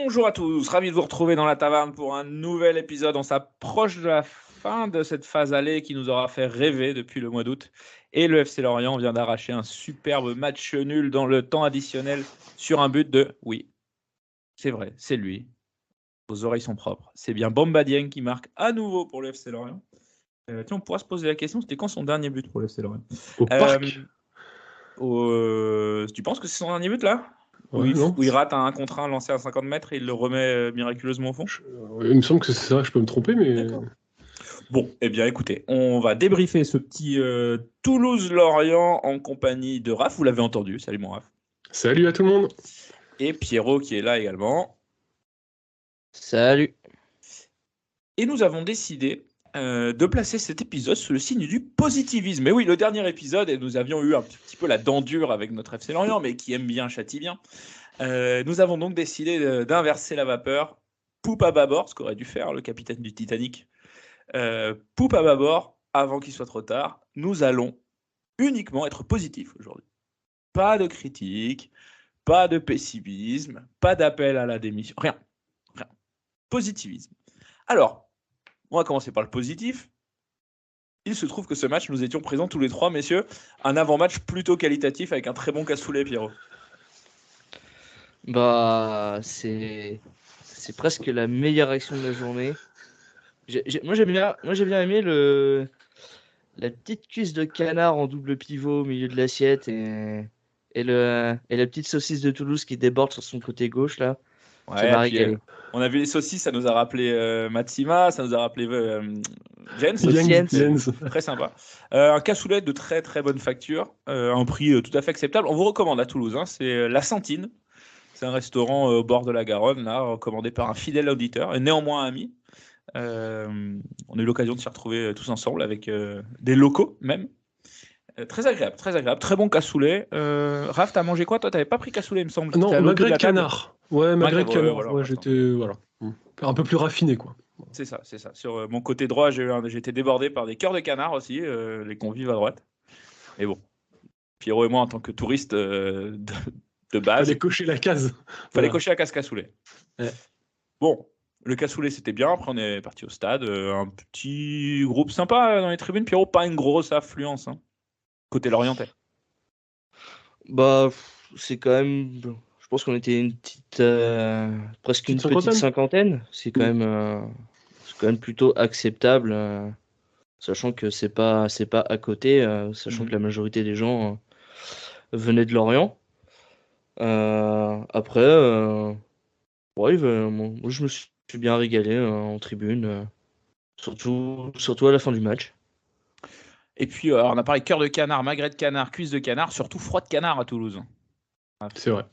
Bonjour à tous, ravi de vous retrouver dans la taverne pour un nouvel épisode. On s'approche de la fin de cette phase aller qui nous aura fait rêver depuis le mois d'août. Et le FC Lorient vient d'arracher un superbe match nul dans le temps additionnel sur un but de... Oui, c'est vrai, c'est lui. Vos oreilles sont propres. C'est bien Bamba Dieng qui marque à nouveau pour le FC Lorient. Tiens, on pourra se poser la question, c'était quand son dernier but pour le FC Lorient? Au parc. Tu penses que c'est son dernier but là? Ouais, Où il rate un contre 1 lancé à 50 mètres et il le remet miraculeusement au fond? Il me semble que c'est ça, je peux me tromper, mais... D'accord. Bon, eh bien écoutez, on va débriefer ce petit Toulouse-Lorient en compagnie de Raph, vous l'avez entendu, salut mon Raph. Salut à tout le monde. Et Pierrot qui est là également. Salut. Et nous avons décidé de placer cet épisode sous le signe du positivisme. Et oui, le dernier épisode, et nous avions eu un petit peu la dent dure avec notre FC Lorient, mais qui aime bien, châtie bien. Nous avons donc décidé d'inverser la vapeur. Poupe à bâbord, ce qu'aurait dû faire le capitaine du Titanic. Poupe à bâbord, avant qu'il soit trop tard. Nous allons uniquement être positifs aujourd'hui. Pas de critique, pas de pessimisme, pas d'appel à la démission, rien. Positivisme. Alors, on va commencer par le positif. Il se trouve que ce match, nous étions présents tous les trois, messieurs. Un avant-match plutôt qualitatif avec un très bon cassoulet, Pierrot. Bah, c'est presque la meilleure action de la journée. Moi, j'ai bien aimé la petite cuisse de canard en double pivot au milieu de l'assiette et la petite saucisse de Toulouse qui déborde sur son côté gauche là. Ouais, Ça m'a régalé. On a vu les saucisses, ça nous a rappelé Matsima, ça nous a rappelé Jens. Jens. Très sympa. Un cassoulet de très très bonne facture, un prix tout à fait acceptable. On vous recommande à Toulouse, hein, c'est La Santine. C'est un restaurant au bord de la Garonne, là, recommandé par un fidèle auditeur et néanmoins ami. On a eu l'occasion de s'y retrouver tous ensemble avec des locaux même. Très agréable, très bon cassoulet. Raph, t'as mangé quoi? Toi, t'avais pas pris cassoulet, il me semble. Non, magret de canard. Ouais, magret de canard. Voilà, ouais, j'étais un peu plus raffiné, quoi. C'est ça. Sur mon côté droit, j'ai été débordé par des cœurs de canard aussi, les convives à droite. Et bon, Pierrot et moi, en tant que touristes de base... Fallait cocher la case. Fallait cocher la case cassoulet. Ouais. Bon, le cassoulet, c'était bien. Après, on est parti au stade. Un petit groupe sympa dans les tribunes. Pierrot, pas une grosse affluence, hein, côté lorientais. Bah, c'est quand même... Je pense qu'on était une petite... presque une petite cinquantaine. C'est quand même plutôt acceptable. Sachant que c'est pas à côté, sachant que la majorité des gens venaient de Lorient. Après, moi je me suis bien régalé en tribune, surtout à la fin du match. Et puis, on a parlé cœur de canard, magret de canard, cuisse de canard, surtout froid de canard à Toulouse. C'est vrai.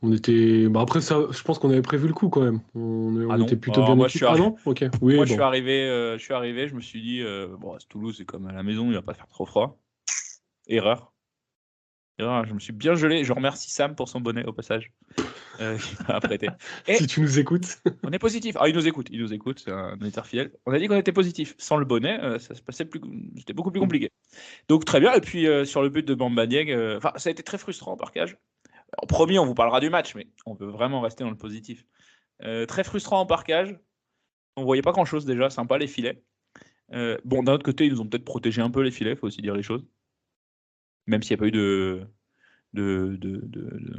On était. Bah après ça, je pense qu'on avait prévu le coup quand même. On était plutôt bien équipés. Ah non, ok. Oui, moi, bon. je suis arrivé, je me suis dit, bon, Toulouse, c'est comme à la maison, il va pas faire trop froid. Erreur. Je me suis bien gelé. Je remercie Sam pour son bonnet au passage. Qui m'a prêté. Et si tu nous écoutes. On est positif. Ah, il nous écoute, c'est un auditeur fidèle. On a dit qu'on était positif. Sans le bonnet, ça se passait c'était beaucoup plus compliqué. Donc très bien. Et puis sur le but de Bamba Dieng, ça a été très frustrant en parquage. En premier, on vous parlera du match, mais on veut vraiment rester dans le positif. Très frustrant en parquage. On voyait pas grand-chose déjà. Sympa les filets. Bon, d'un autre côté, ils nous ont peut-être protégé un peu les filets, il faut aussi dire les choses. Même s'il n'y a pas eu de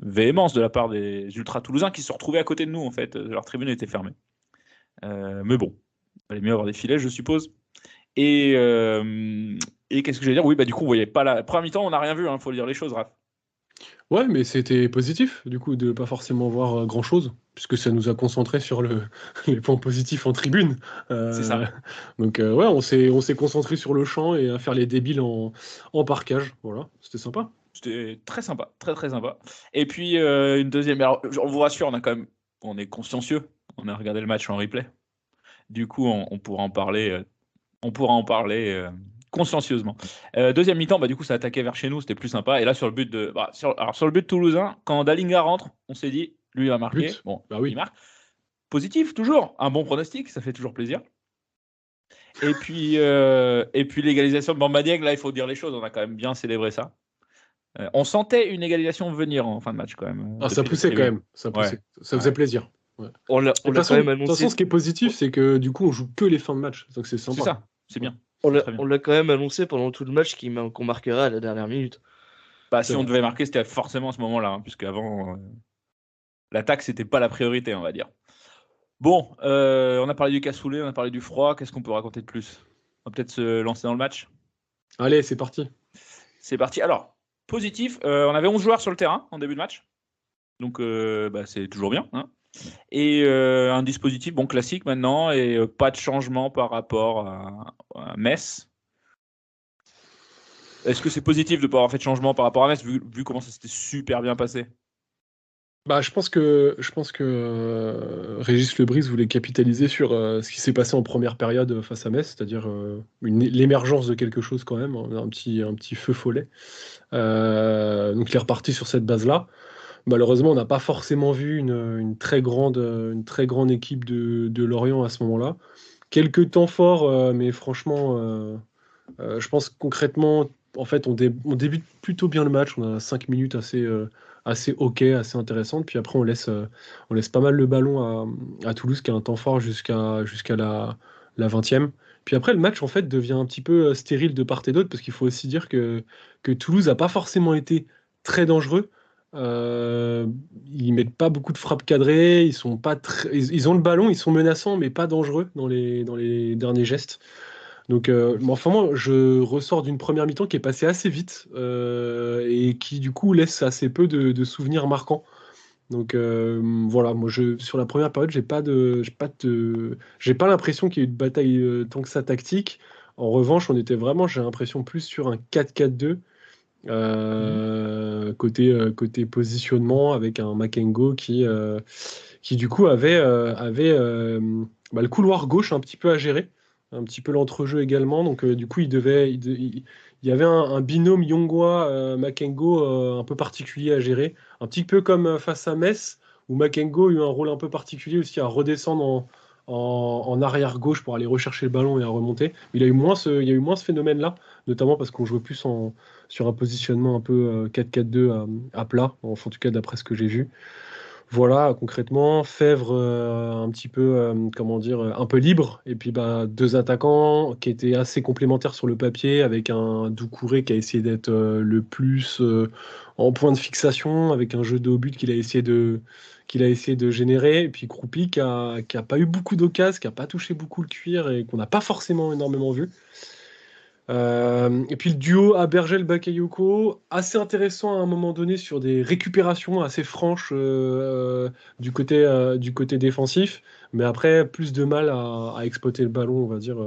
véhémence de la part des ultras toulousains qui se retrouvaient à côté de nous, en fait. Leur tribune était fermée. Mais bon, il fallait mieux avoir des filets, je suppose. Et qu'est-ce que je vais dire? Oui, bah du coup, on voyait pas la première mi-temps, on n'a rien vu, faut dire les choses, Raph. Ouais, mais c'était positif, du coup, de pas forcément voir grand-chose, puisque ça nous a concentrés sur les points positifs en tribune. C'est ça. Donc, ouais, on s'est concentré sur le champ et à faire les débiles en parquage. Voilà, c'était sympa. C'était très sympa, très très sympa. Et puis, une deuxième... Alors, on vous rassure, on est consciencieux, on a regardé le match en replay. Du coup, on pourra en parler... consciencieusement. Deuxième mi-temps, du coup, ça attaquait vers chez nous, c'était plus sympa. Et là, sur le but de toulousain, quand Dalinga rentre, on s'est dit, lui, il va marquer. Bon, oui. Il marque. Positif, toujours. Un bon pronostic, ça fait toujours plaisir. Et puis l'égalisation de Bamba Dieng, là, il faut dire les choses. On a quand même bien célébré ça. On sentait une égalisation venir en fin de match quand même. Ça poussait quand même. Ça faisait plaisir. Ouais. On l'a quand même annoncé. De toute façon, ce qui est positif, c'est que du coup, on joue que les fins de match. Donc c'est sympa. C'est ça, c'est bien. On l'a quand même annoncé pendant tout le match qu'on marquerait à la dernière minute. Si on devait marquer, c'était forcément à ce moment-là, puisque avant, l'attaque, c'était pas la priorité, on va dire. Bon, on a parlé du cassoulet, on a parlé du froid. Qu'est-ce qu'on peut raconter de plus? On va peut-être se lancer dans le match. Allez, c'est parti. C'est parti. Alors, positif, on avait 11 joueurs sur le terrain en début de match. Donc, c'est toujours bien. Hein. Et un dispositif classique maintenant et pas de changement par rapport à Metz. Est-ce que c'est positif de ne pas avoir fait de changement par rapport à Metz vu comment ça s'était super bien passé? Je pense que Régis Lebris voulait capitaliser sur ce qui s'est passé en première période face à Metz, c'est-à-dire l'émergence de quelque chose quand même, un petit feu follet. Donc il est reparti sur cette base-là. Malheureusement, on n'a pas forcément vu une très grande équipe de Lorient à ce moment-là. Quelques temps forts, mais franchement, je pense concrètement, en fait, on débute plutôt bien le match. On a 5 minutes assez ok, assez intéressantes. Puis après, on laisse pas mal le ballon à Toulouse, qui a un temps fort jusqu'à la 20e. Puis après, le match, en fait, devient un petit peu stérile de part et d'autre, parce qu'il faut aussi dire que Toulouse n'a pas forcément été très dangereux. Ils mettent pas beaucoup de frappes cadrées, ils ont le ballon, ils sont menaçants, mais pas dangereux dans les derniers gestes. Donc, moi, je ressors d'une première mi-temps qui est passée assez vite et qui, du coup, laisse assez peu de souvenirs marquants. Donc, voilà, moi, sur la première période, j'ai pas l'impression qu'il y ait eu de bataille tant que ça tactique. En revanche, j'ai l'impression, plus sur un 4-4-2 côté positionnement avec un Makengo qui du coup avait le couloir gauche un petit peu à gérer, un petit peu l'entrejeu également. Donc du coup, il y avait un binôme Yongwa Makengo un peu particulier à gérer, un petit peu comme face à Metz où Makengo a eu un rôle un peu particulier aussi à redescendre en arrière gauche pour aller rechercher le ballon et à remonter. Il y a eu moins ce phénomène-là, notamment parce qu'on jouait plus sur un positionnement un peu 4-4-2 à plat, en tout cas d'après ce que j'ai vu. Voilà, concrètement, Fèvre un petit peu, un peu libre, et puis deux attaquants qui étaient assez complémentaires sur le papier, avec un Doucouré qui a essayé d'être le plus en point de fixation, avec un jeu de haut but qu'il a essayé de générer, et puis Kroupi qui a pas eu beaucoup d'occasions, qui a pas touché beaucoup le cuir, et qu'on n'a pas forcément énormément vu. Et puis le duo Abergel-Bakayoko, assez intéressant à un moment donné sur des récupérations assez franches du côté défensif, mais après plus de mal à exploiter le ballon, on va dire,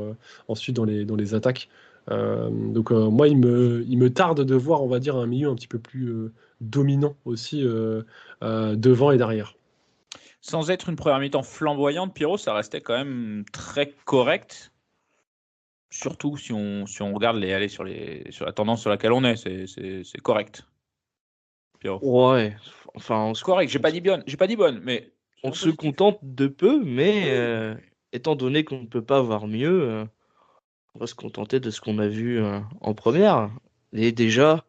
ensuite dans les attaques. Donc moi, il me tarde de voir, on va dire, un milieu un petit peu plus dominant aussi devant et derrière. Sans être une première mi-temps flamboyante, Pierrot, ça restait quand même très correct. Surtout si on regarde sur la tendance sur laquelle on est, c'est correct. Pierrot. Ouais, enfin, c'est correct. J'ai pas dit bonne, mais on se contente de peu, mais étant donné qu'on ne peut pas avoir mieux, on va se contenter de ce qu'on a vu en première. Et déjà,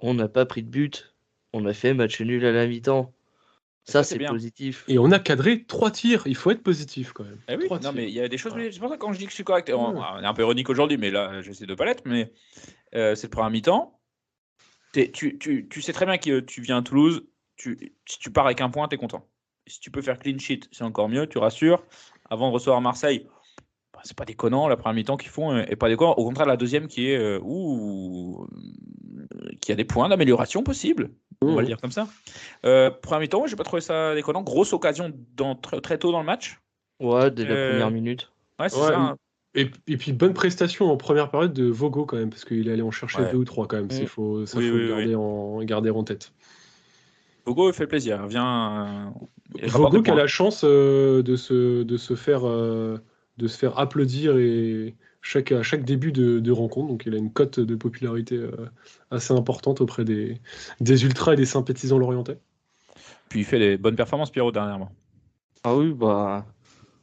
on n'a pas pris de but, on a fait match nul à la mi-temps. Ça, c'est positif. Et on a cadré 3 tirs. Il faut être positif quand même. Eh oui, mais il y a des choses. C'est pour ça que quand je dis que je suis correct, on est un peu ironique aujourd'hui, mais là, j'essaie de pas l'être. Mais c'est le premier mi-temps. Tu sais très bien que tu viens à Toulouse. Si tu pars avec un point, tu es content. Si tu peux faire clean sheet, c'est encore mieux. Tu rassures. Avant de recevoir Marseille, c'est pas déconnant. La première mi-temps qu'ils font est pas déconnant. Au contraire, la deuxième qui a des points d'amélioration possibles. On va le dire comme ça. Première mi-temps, j'ai pas trouvé ça déconnant. Grosse occasion très tôt dans le match. Ouais, dès la première minute. Ouais, c'est ça. Hein. Et puis bonne prestation en première période de Vogo quand même, parce qu'il allait en chercher 2 ou 3 quand même. Il faut garder en tête. Vogo fait plaisir. Vogo qui a la chance de se faire applaudir à chaque début de rencontre. Donc il a une cote de popularité assez importante auprès des ultras et des sympathisants lorientais. Puis il fait des bonnes performances, Pierrot, dernièrement. Ah oui,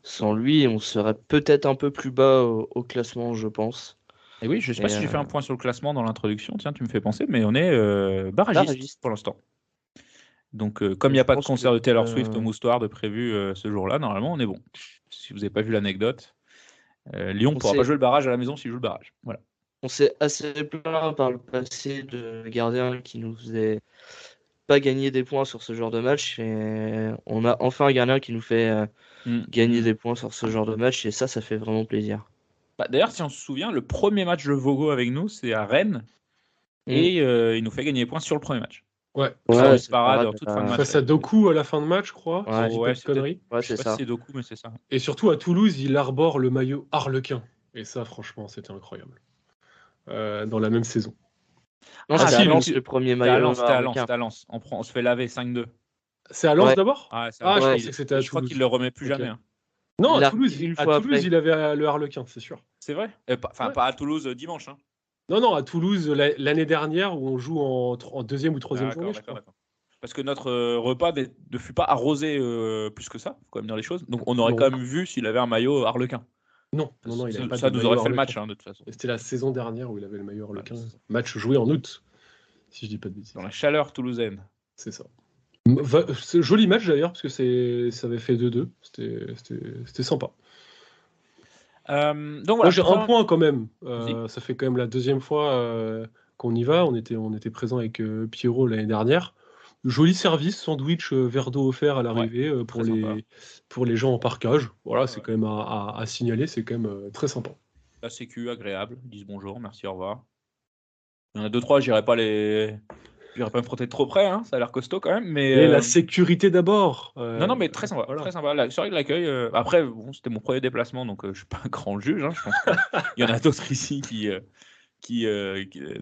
sans lui, on serait peut-être un peu plus bas au classement, je pense. Et oui, je ne sais pas Et, si j'ai fait un point sur le classement dans l'introduction, tiens, tu me fais penser, mais on est barragiste pour l'instant. Donc, comme il n'y a pas de concert de Taylor Swift au Moustoir de prévu ce jour-là, normalement, on est bon. Si vous n'avez pas vu l'anecdote, Lyon ne pourra pas jouer le barrage à la maison s'il joue le barrage. Voilà. On s'est assez plaint par le passé de gardiens qui nous faisaient pas gagner des points sur ce genre de match. Et on a enfin un gardien qui nous fait gagner des points sur ce genre de match. Et ça fait vraiment plaisir. D'ailleurs, si on se souvient, le premier match de Vogo avec nous, c'est à Rennes. Et il nous fait gagner des points sur le premier match. Ouais, c'est parade en toute fin de match. Face à Doku à la fin de match, je crois. Ouais, c'est conneries. Ouais, je sais pas si c'est Doku, mais c'est ça. Et surtout, à Toulouse, il arbore le maillot Harlequin. Et ça, franchement, c'était incroyable. Dans la même saison. Non, c'était à Lens, le premier maillot. C'était à Lens. On se fait laver 5-2. C'est à Lens d'abord? Je pensais que c'était à Toulouse. Je crois qu'il le remet plus jamais. Hein. Non, à Toulouse, il avait le Harlequin, c'est sûr. C'est vrai? Pas à Toulouse dimanche. Hein. Non, à Toulouse, l'année dernière, où on joue en deuxième ou troisième journée, je crois. Parce que notre repas ne fut pas arrosé plus que ça, faut quand même dire les choses. Donc on aurait quand même vu s'il avait un maillot Harlequin. Non, il avait pas ça nous aurait fait le match, de toute façon. C'était la saison dernière où il avait le maillot Harlequin. Match joué en août, si je dis pas de bêtises. Dans la chaleur toulousaine. C'est ça. C'est joli match d'ailleurs, parce que ça avait fait 2-2. C'était sympa. Donc voilà, moi j'ai un point quand même. Ça fait quand même la deuxième fois qu'on y va. On était présent avec Pierrot l'année dernière. Joli service, sandwich, verre d'eau offert à l'arrivée pour les gens en parkage. Voilà, c'est quand même à signaler, c'est quand même très sympa. La sécu, agréable, ils disent bonjour, merci, au revoir. Il y en a 2-3, j'irai pas me frotter de trop près, hein, ça a l'air costaud quand même. Mais la sécurité d'abord. Non, mais très sympa, très sympa. C'est vrai que l'accueil. Après, c'était mon premier déplacement, donc je suis pas un grand juge. Hein, je pense qu'il y en a d'autres ici qui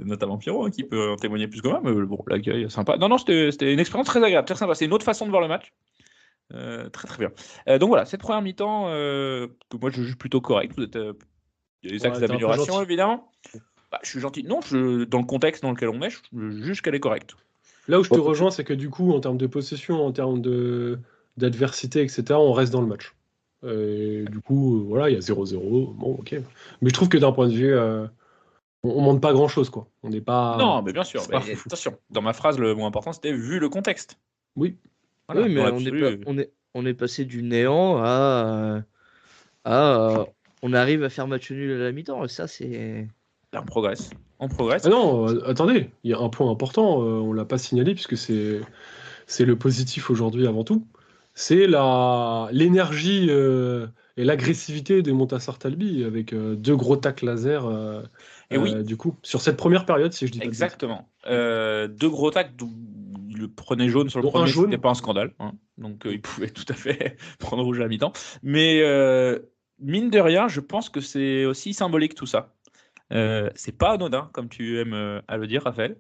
notamment Pierrot, hein, qui peut en témoigner plus que moi. Mais bon, l'accueil est sympa. Non, c'était une expérience très agréable, très sympa. C'est une autre façon de voir le match. Très très bien. Donc voilà, cette première mi-temps, que moi je juge plutôt correct. Il y a des axes d'amélioration évidemment. Je suis gentil. Non, dans le contexte dans lequel on est, je juge qu'elle est correcte. Là où je te rejoins, c'est que du coup, en termes de possession, en termes d'adversité, etc., on reste dans le match. Du coup, voilà, il y a 0-0. Bon, ok. Mais je trouve que d'un point de vue, on monte pas grand-chose, quoi. On n'est pas. Non, mais bien sûr. Mais attention, dans ma phrase, le mot important, c'était vu le contexte. Oui. Voilà, oui, mais on est passé du néant à on arrive à faire match nul à la mi-temps. Et ça, c'est. On progresse. Ah non, attendez, il y a un point important, on l'a pas signalé puisque c'est le positif aujourd'hui avant tout. C'est l'énergie et l'agressivité de Montassar Talbi avec 2 gros tacles laser. Et oui. Du coup, sur cette première période, si je dis pas exactement. 2 gros tacles, il le prenait jaune sur le premier, c'était pas un scandale. Hein. Donc il pouvait tout à fait prendre rouge à la mi-temps. Mais mine de rien, je pense que c'est aussi symbolique tout ça. C'est pas anodin, comme tu aimes à le dire, Raphaël.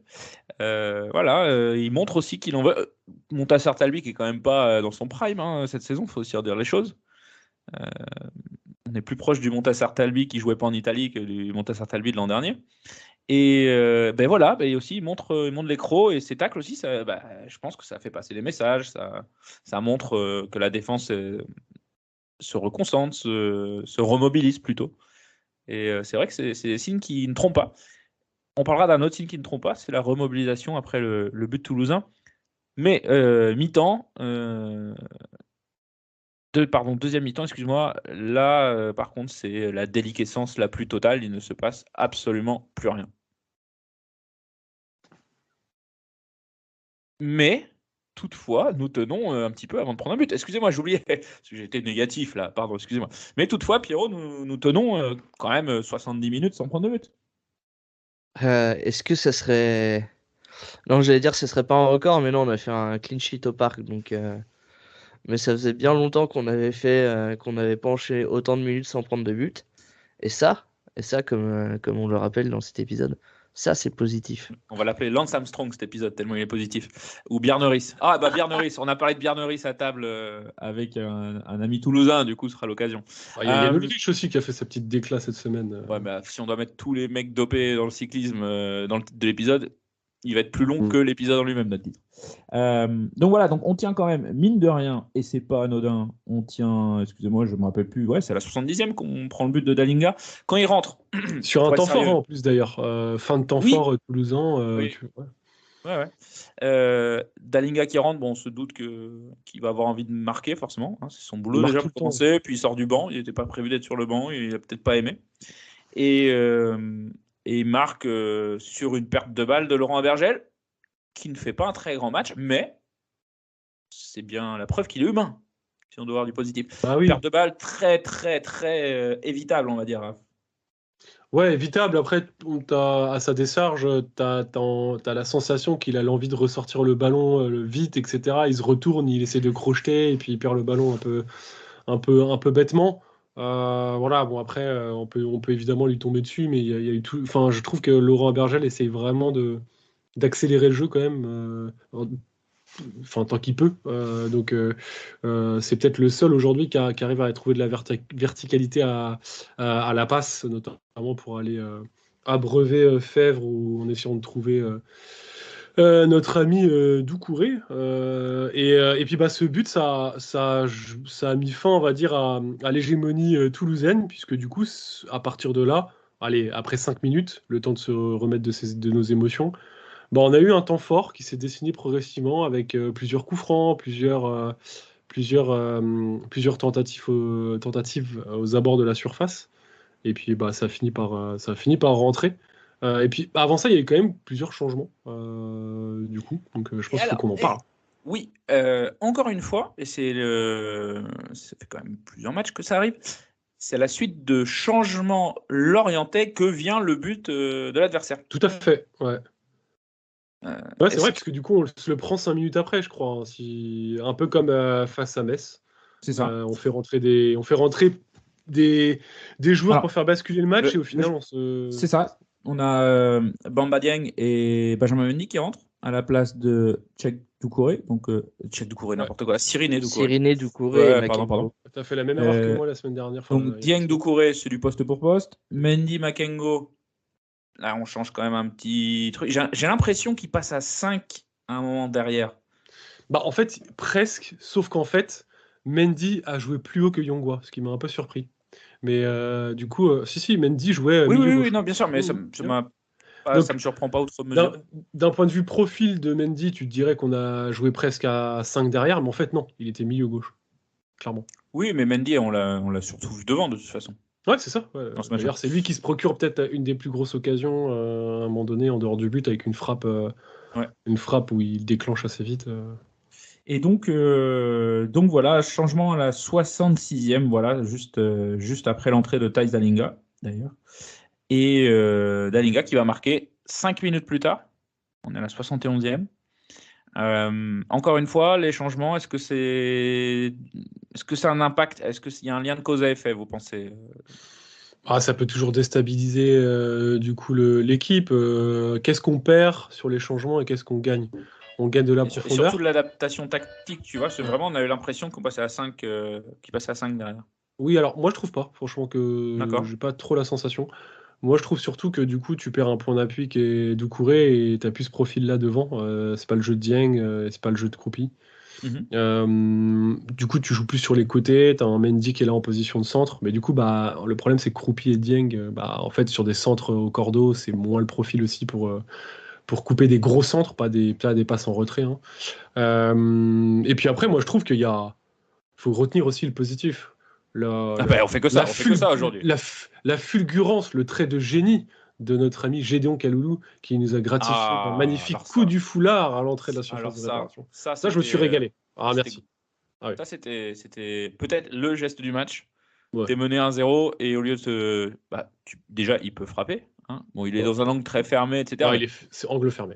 Il montre aussi qu'il en veut. Montassar Talbi qui est quand même pas dans son prime cette saison, il faut aussi redire les choses. On est plus proche du Montassar Talbi qui jouait pas en Italie que du Montassar Talbi de l'an dernier. Et aussi il montre les crocs et ses tacles aussi. Je pense que ça fait passer des messages, ça montre que la défense se reconcentre, se remobilise plutôt. Et c'est vrai que c'est des signes qui ne trompent pas. On parlera d'un autre signe qui ne trompe pas, c'est la remobilisation après le but toulousain. Mais mi-temps, deuxième mi-temps, excuse-moi, là, par contre, c'est la déliquescence la plus totale. Il ne se passe absolument plus rien. Mais, toutefois, nous tenons un petit peu avant de prendre un but. Excusez-moi, j'oubliais, parce que j'étais négatif là, pardon, excusez-moi. Mais toutefois, Pierrot, nous tenons quand même 70 minutes sans prendre de but. Est-ce que ça serait... Non, j'allais dire que ce serait pas un record, mais non, on a fait un clean sheet au parc, donc... Mais ça faisait bien longtemps qu'on avait pas enchaîné autant de minutes sans prendre de but. Et ça, comme on le rappelle dans cet épisode, ça c'est positif. On va l'appeler Lance Armstrong cet épisode, tellement il est positif. Ou Bjarneris. Ah bah Bjarneris, on a parlé de Bjarneris à table avec un ami toulousain, du coup ce sera l'occasion. Il y a Ulrich aussi qui a fait sa petite déclat cette semaine. Ouais, si on doit mettre tous les mecs dopés dans le cyclisme dans le titre de l'épisode, Il va être plus long que l'épisode en lui-même, notre titre. Donc voilà, donc on tient quand même, mine de rien, et c'est pas anodin, on tient, excusez-moi, je me rappelle plus, ouais, c'est à la 70e qu'on prend le but de Dalinga. Quand il rentre... Sur un temps fort, en plus, d'ailleurs. Fin de temps fort toulousain. Oui. Ouais. Dalinga qui rentre, bon, on se doute qu'il va avoir envie de marquer, forcément. Hein, c'est son boulot déjà pour commencer. Puis il sort du banc. Il n'était pas prévu d'être sur le banc. Il n'a peut-être pas aimé. Et il marque sur une perte de balle de Laurent Abergel, qui ne fait pas un très grand match, mais c'est bien la preuve qu'il est humain, si on doit avoir du positif. Perte de balle très, très, très évitable, on va dire. Ouais, évitable. Après, à sa décharge, t'as la sensation qu'il a l'envie de ressortir le ballon vite, etc. Il se retourne, il essaie de crocheter et puis il perd le ballon un peu bêtement. Voilà. Bon, après, on peut évidemment lui tomber dessus, mais il y a eu tout. Enfin, je trouve que Laurent Abergel essaye vraiment d'accélérer le jeu quand même. Enfin, tant qu'il peut. Donc, c'est peut-être le seul aujourd'hui qui arrive à trouver de la verticalité à la passe, notamment pour aller abreuver Fèvre ou en essayant de trouver notre ami Doucouré. Et puis, ce but, ça a mis fin, on va dire, à l'hégémonie toulousaine, puisque du coup, à partir de là, allez, après 5 minutes, le temps de se remettre de nos émotions, on a eu un temps fort qui s'est dessiné progressivement avec plusieurs coups francs, plusieurs tentatives aux abords de la surface. Et puis ça a fini par rentrer. Et puis avant ça, il y a eu quand même plusieurs changements du coup. Donc je pense qu'il faut qu'on en parle. Oui, encore une fois, et ça fait quand même plusieurs matchs que ça arrive. C'est la suite de changements lorientais que vient le but de l'adversaire. Tout à fait, ouais. C'est vrai, parce que du coup, on se le prend 5 minutes après, je crois. Hein, un peu comme face à Metz. C'est ça. On fait rentrer des joueurs pour faire basculer le match et au final, C'est ça. On a Bamba Dieng et Benjamin Mendy qui rentrent à la place de Tchèque Doucouré. Donc, Tchèque Doucouré, n'importe quoi. Cyriné Doucouré. Pardon. Tu as fait la même erreur que moi la semaine dernière. Donc, Dieng Doucouré, c'est du poste pour poste. Mendy Makengo. Là, on change quand même un petit truc. J'ai l'impression qu'il passe à 5 à un moment derrière. En fait, presque, sauf qu'en fait, Mendy a joué plus haut que Yongwa, ce qui m'a un peu surpris. Mais du coup, si, Mendy jouait. Oui, non, bien sûr, mais ça me surprend pas outre mesure. D'un point de vue profil de Mendy, tu te dirais qu'on a joué presque à 5 derrière, mais en fait, non, il était milieu gauche, clairement. Oui, mais Mendy, on l'a surtout vu devant, de toute façon. Ouais, c'est ça. Ouais. D'ailleurs, c'est lui qui se procure peut-être une des plus grosses occasions à un moment donné en dehors du but avec une frappe où il déclenche assez vite. Et donc voilà, changement à la 66e, voilà, juste après l'entrée de Thijs Dalinga, d'ailleurs. Et Dalinga qui va marquer 5 minutes plus tard. On est à la 71e. Encore une fois, les changements, est-ce que c'est un impact? Est-ce qu'il y a un lien de cause à effet, vous pensez? Ça peut toujours déstabiliser du coup l'équipe. Qu'est-ce qu'on perd sur les changements et qu'est-ce qu'on gagne? On gagne de la profondeur. Et surtout de l'adaptation tactique, tu vois. C'est vraiment, on a eu l'impression qu'on passait à 5, qu'il passait à 5 derrière. Oui, alors moi je trouve pas, franchement, que j'ai pas trop la sensation. Moi je trouve surtout que du coup tu perds un point d'appui qui est Doucouré et t'as plus ce profil là devant. C'est pas le jeu de Dieng, c'est pas le jeu de Kroupi. Du coup tu joues plus sur les côtés, t'as un Mendy qui est là en position de centre, mais du coup le problème c'est que Kroupi et Dieng, en fait sur des centres au cordeau, c'est moins le profil aussi pour couper des gros centres, pas des passes en retrait. Hein. Et puis après, moi, je trouve qu'il faut retenir aussi le positif. On fait que ça aujourd'hui. La fulgurance, le trait de génie de notre ami Gédéon Kaloulou, qui nous a gratifié d'un magnifique coup du foulard à l'entrée de la surface de réparation. Ça, je me suis régalé. Merci. Ça, c'était peut-être le geste du match. Ouais. T'es mené 1-0 et au lieu de déjà, il peut frapper. Hein. Bon, il est dans un angle très fermé, etc. C'est angle fermé.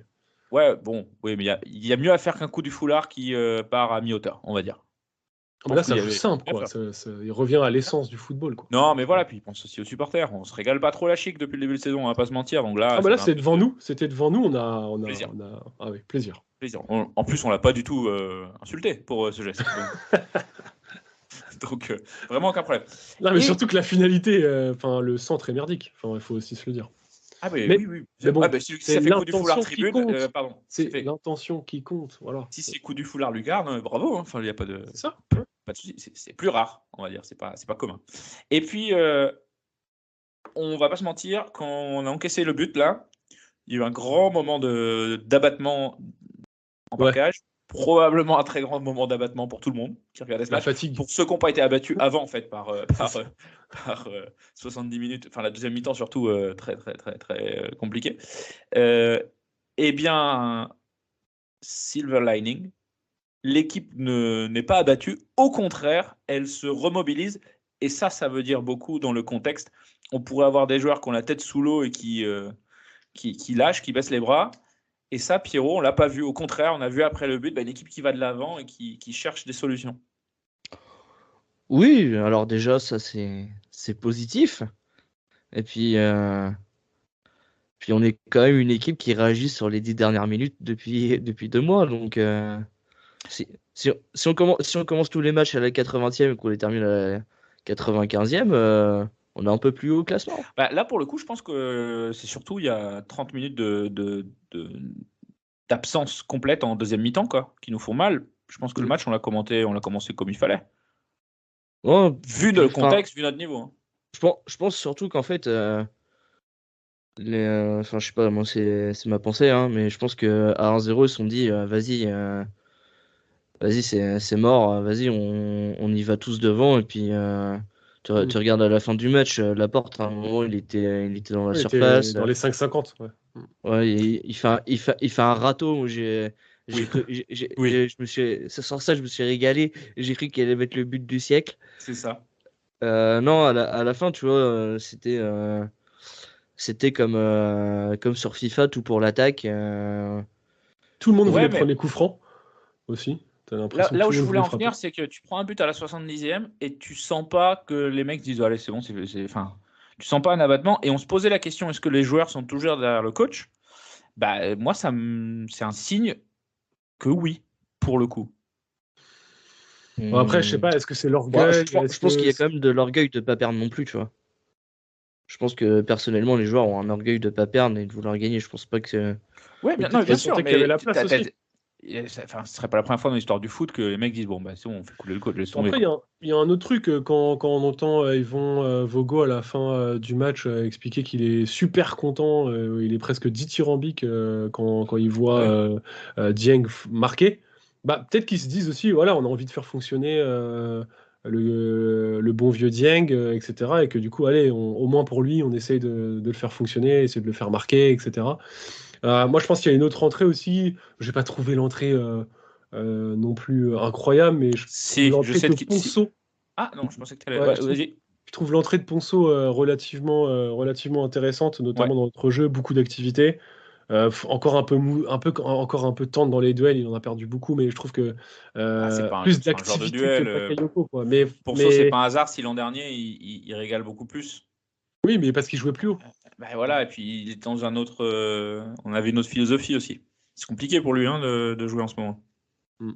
Ouais, mais il y a mieux à faire qu'un coup du foulard qui part à mi-hauteur, on va dire. Là, ça joue simple, quoi. Il revient à l'essence du football, quoi. Non, mais voilà, puis il pense aussi aux supporters. On se régale pas trop la chic depuis le début de saison, on va pas se mentir. Donc là, c'est devant nous. C'était devant nous. On a plaisir. Ah oui, plaisir. En plus, on l'a pas du tout insulté pour ce geste. Donc vraiment aucun problème. Non, mais surtout que la finalité, le centre est merdique. Il faut aussi se le dire. Ah, mais Mais, oui, oui. mais bon, Si c'est ça fait coup du foulard l'intention qui tribune, compte. pardon. C'est l'intention qui compte, voilà. Si c'est coup du foulard lucarne, bravo. Enfin, il n'y a pas de. C'est ça. Pas de souci. C'est plus rare, on va dire. C'est pas commun. Et puis, on va pas se mentir, quand on a encaissé le but là, il y a eu un grand moment d'abattement en Ouais, marquage. Probablement un très grand moment d'abattement pour tout le monde qui regardait ce la match. fatigue. Pour ceux qui n'ont pas été abattus avant, en fait, par C'est ça. 70 minutes, enfin la deuxième mi-temps surtout, très, très, très, très compliqué. Eh bien, silver lining, l'équipe n'est pas abattue. Au contraire, elle se remobilise. Et ça veut dire beaucoup dans le contexte. On pourrait avoir des joueurs qui ont la tête sous l'eau et qui lâchent, qui baissent les bras. Et ça, Pierrot, on l'a pas vu. Au contraire, on a vu après le but une équipe qui va de l'avant et qui cherche des solutions. Oui, alors déjà, ça c'est positif. Et puis, on est quand même une équipe qui réagit sur les 10 dernières minutes depuis 2 mois. Donc, si on commence tous les matchs à la 80e et qu'on les termine à la 95e, on est un peu plus haut au classement. Là, pour le coup, je pense que c'est surtout il y a 30 minutes d'absence complète en deuxième mi-temps qui nous font mal. Je pense que le match, on l'a commencé comme il fallait. Ouais, Vu le contexte, vu notre niveau. Hein. Je pense surtout qu'en fait, je sais pas, moi c'est ma pensée, hein, mais je pense qu'à 1-0, ils se sont dit, vas-y, c'est mort, vas-y, on y va tous devant. Et puis, tu regardes à la fin du match, Laporte, à un moment, il était dans la Il surface. était dans les 5,50. Ouais. Ouais, il fait un râteau. Moi, j'ai Oui. cru, Oui. sur ça, je me suis régalé. J'ai cru qu'il allait mettre le but du siècle. C'est ça. Non, à la fin, tu vois, c'était comme sur FIFA, tout pour l'attaque. Tout le monde voulait Ouais, mais prendre les coups francs aussi. T'as l'impression que là tout où le je monde voulais voulait en frapper. venir, c'est que tu prends un but à la 70e et tu sens pas que les mecs disent allez, c'est bon, enfin, tu sens pas un abattement. Et on se posait la question est-ce que les joueurs sont toujours derrière le coach? Moi, c'est un signe que oui, pour le coup. Bon, après, je sais Hmm. pas, est-ce que c'est Bah, l'orgueil? je pense qu'il y a quand même de l'orgueil de pas perdre non plus, tu vois. Je pense que personnellement, les joueurs ont un orgueil de pas perdre et de vouloir gagner. Je pense pas que. Ouais, Mais non, peut-être mais bien qu'ils sûr, sentaient qu'il y avait mais la place aussi. ce serait pas la première fois dans l'histoire du foot que les mecs disent bon, c'est bon, on fait couler le coach, laisse tomber. Après, il y a un autre truc quand on entend Yvon Vogo à la fin du match expliquer qu'il est super content, il est presque dithyrambique quand il voit Dieng marquer. Peut-être qu'ils se disent aussi, voilà, on a envie de faire fonctionner le bon vieux Dieng, etc. Et que du coup, allez, au moins pour lui, on essaye de le faire fonctionner, essayer de le faire marquer, etc. Moi, je pense qu'il y a une autre entrée aussi. J'ai pas trouvé l'entrée non plus incroyable, mais je trouve Si, je l'entrée sais de de qui. Si. Ponceau. Ah non, je pensais que tu allais. Ouais, Ouais, vas-y. je trouve l'entrée de Ponceau relativement intéressante, Ouais. notamment dans notre jeu, beaucoup d'activités. Encore un peu mou, encore un peu de temps dans les duels, il en a perdu beaucoup, mais je trouve que plus C'est un genre de d'activité que duel. Bakayoko, quoi. Ponceau, c'est pas un hasard si l'an dernier, il régale beaucoup plus. Oui, mais parce qu'il jouait plus haut. Voilà, et puis il est dans un autre. On avait une autre philosophie aussi. C'est compliqué pour lui de jouer en ce moment. Mm.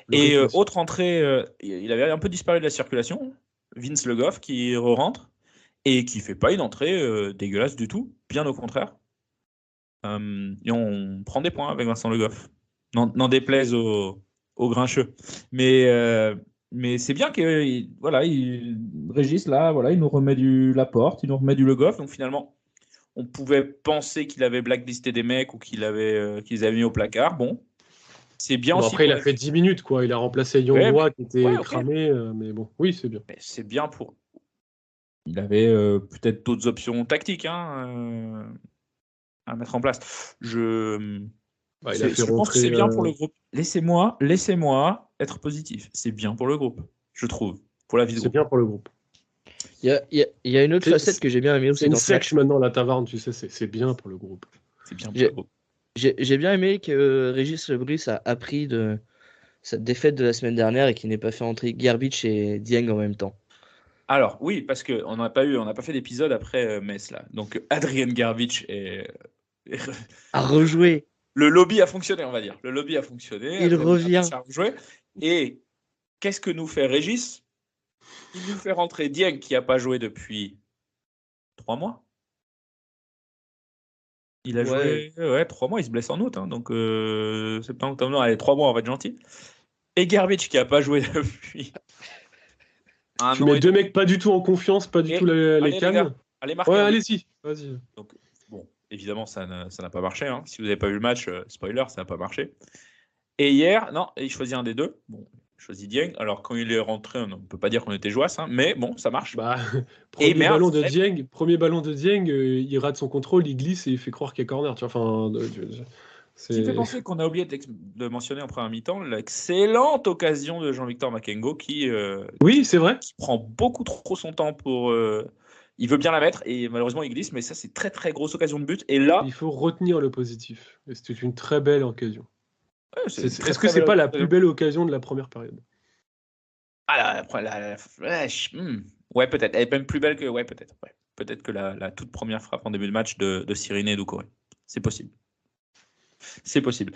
Le Et rythme aussi. autre entrée, il avait un peu disparu de la circulation. Vince Le Goff qui re-rentre et qui fait pas une entrée dégueulasse du tout, bien au contraire. Et on prend des points avec Vincent Le Goff. N'en déplaise aux grincheux. Mais c'est bien que voilà, Régis là, voilà, il nous remet du Laporte, il nous remet du Le Goff. Donc finalement, on pouvait penser qu'il avait blacklisté des mecs ou qu'ils avaient mis au placard. Bon, c'est bien Bon, aussi après, il pour a la fait 10 minutes, quoi. Il a remplacé ouais, Yongwa qui ouais, était ok. cramé, mais bon, oui, c'est bien. Mais c'est bien pour. Il avait peut-être d'autres options tactiques à mettre en place. Il a fait Je pense que c'est rentrer. bien pour le groupe. Laissez-moi être positif. C'est bien pour le groupe, je trouve, pour la vie de C'est groupe. bien pour le groupe. Il y a une autre facette que j'ai bien aimée C'est aussi une dans ce match. secte maintenant, la taverne, tu sais, c'est bien pour le groupe. C'est bien pour le J'ai groupe. j'ai bien aimé que Régis Lebris a appris de sa défaite de la semaine dernière et qu'il n'ait pas fait entrer Gerbich et Dieng en même temps. Alors, oui, parce qu'on n'a pas fait d'épisode après Metz, là. Donc, Adrien Garbich et. À rejouer. Le lobby a fonctionné, on va dire. Le lobby a fonctionné. Il Adrien revient. Garbich a rejoué. Et qu'est-ce que nous fait Régis? Il nous fait rentrer Dieng qui n'a pas joué depuis 3 mois. Il a joué 3 mois, il se blesse en août. Hein, donc septembre, octobre, non, allez, 3 mois, on va être gentil. Et Garbage qui n'a pas joué depuis. Tu mets deux mecs pas du tout en confiance, pas du tout les calmes. Allez, marquez. Ouais, allez-y, vas-y. Donc, bon, évidemment, ça n'a pas marché. Hein. Si vous n'avez pas vu le match, spoiler, ça n'a pas marché. Et hier, non, il choisit un des deux. Bon, il choisit Dieng. Alors, quand il est rentré, on ne peut pas dire qu'on était joyeux, hein, mais bon, ça marche. Bah, premier ballon de Dieng, il rate son contrôle, il glisse et il fait croire qu'il y a corner. Tu vois, enfin, ce qui fait penser qu'on a oublié de mentionner en première mi-temps l'excellente occasion de Jean-Victor Makengo qui, oui, c'est vrai, qui prend beaucoup trop son temps pour. Il veut bien la mettre et malheureusement il glisse, mais ça c'est très très grosse occasion de but. Et là, il faut retenir le positif. Et c'était une très belle occasion. Ouais, est-ce que c'est pas la plus belle occasion de la première période? Ouais, peut-être. Elle est même plus belle que. Ouais, peut-être. Ouais. Peut-être que la toute première frappe en début de match de Cyrine Doucouré. C'est possible. C'est possible.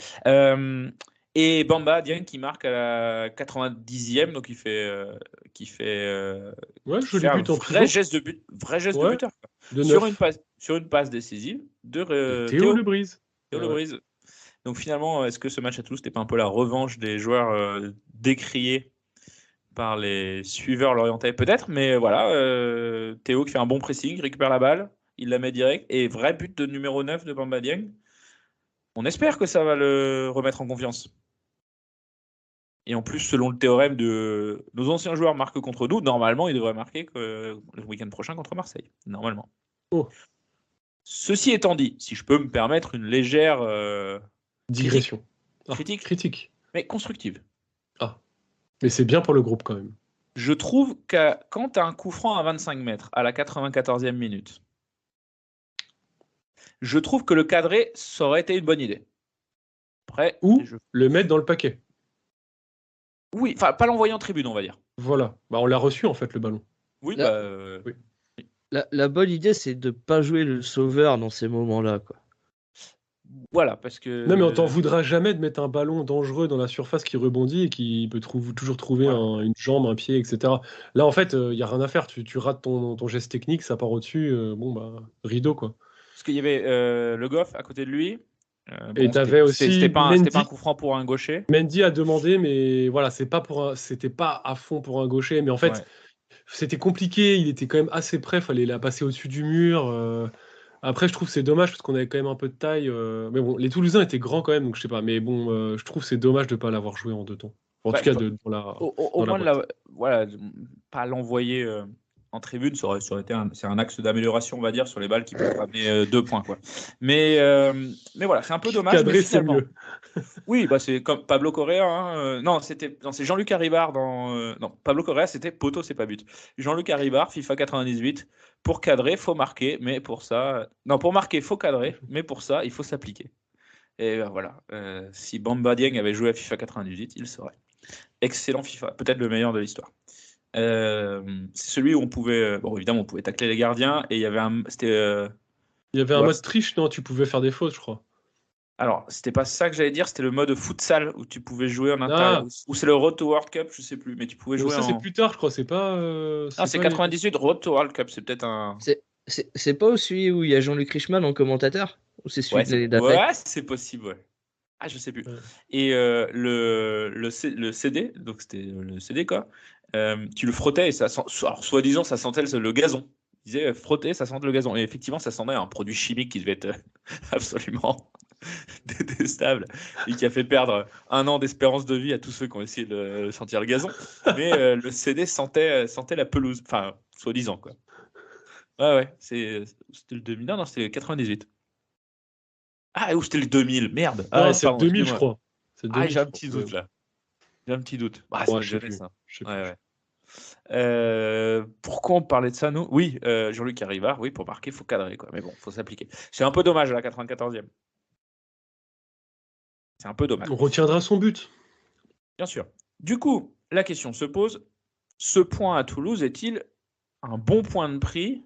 Et Bamba Dieng qui marque à la 90e, donc il fait joli but en vrai geste de but, de buteur. Sur une passe décisive de Théo Le Brise. Théo Le Brise. Donc finalement, est-ce que ce match à Toulouse n'était pas un peu la revanche des joueurs décriés par les suiveurs lorientais? Peut-être, mais voilà, Théo qui fait un bon pressing, récupère la balle, il la met direct, et vrai but de numéro 9 de Bamba Dieng. On espère que ça va le remettre en confiance. Et en plus, selon le théorème de nos anciens joueurs marquent contre nous, normalement, il devrait marquer le week-end prochain contre Marseille. Normalement. Oh. Ceci étant dit, si je peux me permettre une légère digression. Critique. Mais constructive. Ah. Mais c'est bien pour le groupe quand même. Je trouve que quand tu as un coup franc à 25 mètres à la 94e minute, je trouve que le cadrer, ça aurait été une bonne idée. Après, ou le mettre dans le paquet. Oui, enfin, pas l'envoyer en tribune, on va dire. Voilà. Bah, on l'a reçu, en fait, le ballon. Oui, oui. La bonne idée, c'est de ne pas jouer le sauveur dans ces moments-là, quoi. Voilà, parce que... Non, mais on t'en voudra jamais de mettre un ballon dangereux dans la surface qui rebondit et qui peut toujours trouver une jambe, un pied, etc. Là, en fait, il n'y a rien à faire. Tu rates ton geste technique, ça part au-dessus. Rideau, quoi. Parce qu'il y avait Le Goff à côté de lui. Et t'avais aussi c'était pas un coup franc pour un gaucher. Mendy a demandé, mais voilà, c'était pas à fond pour un gaucher. Mais en fait, c'était compliqué. Il était quand même assez près. Fallait la passer au-dessus du mur. Après, je trouve que c'est dommage parce qu'on avait quand même un peu de taille. Mais bon, les Toulousains étaient grands quand même, donc je sais pas. Mais bon, je trouve que c'est dommage de ne pas l'avoir joué en deux temps. En tout cas, au moins, pas l'envoyer en tribune, ça aurait été c'est un axe d'amélioration, on va dire, sur les balles qui peuvent ramener 2 points, quoi. Mais voilà, c'est un peu dommage. Cadré, c'est mieux. Oui, bah c'est comme Pablo Correa. Hein, non, c'est Jean-Luc Haribard non, Pablo Correa, c'était poteau, c'est pas but. Jean-Luc Haribard, FIFA 98. Pour cadrer, faut marquer, mais pour ça, non, pour marquer, faut cadrer, mais pour ça, il faut s'appliquer. Et voilà, si Bamba Dieng avait joué à FIFA 98, il serait excellent FIFA, peut-être le meilleur de l'histoire. C'est celui où on pouvait, évidemment, on pouvait tacler les gardiens et il y avait un mode triche, non? Tu pouvais faire des fautes, je crois. Alors, c'était pas ça que j'allais dire, c'était le mode futsal où tu pouvais jouer en intérieur. Ou c'est le Road to World Cup, je sais plus, mais tu pouvais jouer ça, c'est plus tard, je crois, c'est pas... c'est 98, Road to World Cup, c'est peut-être un... C'est pas celui où il y a Jean-Luc Richman en commentateur? Ou c'est celui d'après? Ouais, c'est possible, ouais. Ah, je sais plus. Ouais. Et le CD, donc c'était le CD, quoi, tu le frottais et ça sent... Alors, soi-disant, ça sentait le gazon. Il disait frotter, ça sentait le gazon. Et effectivement, ça sentait un produit chimique qui devait être absolument... détestable et qui a fait perdre 1 an d'espérance de vie à tous ceux qui ont essayé de sentir le gazon. Mais le CD sentait la pelouse, enfin, soi-disant, quoi. Ouais, c'était le 2000, non, c'était le 98. Ah, ou c'était le 2000, merde. Ah, c'est le 2000, je crois. J'ai un petit doute, là. J'ai un petit doute. Bah, c'est jeunesse, ça. Pourquoi on parlait de ça, nous? Oui, Jean-Luc Haribard, oui, pour marquer, il faut cadrer, quoi. Mais bon, il faut s'appliquer. C'est un peu dommage, la 94e. C'est un peu dommage. On retiendra son but. Bien sûr. Du coup, la question se pose, ce point à Toulouse est-il un bon point de prix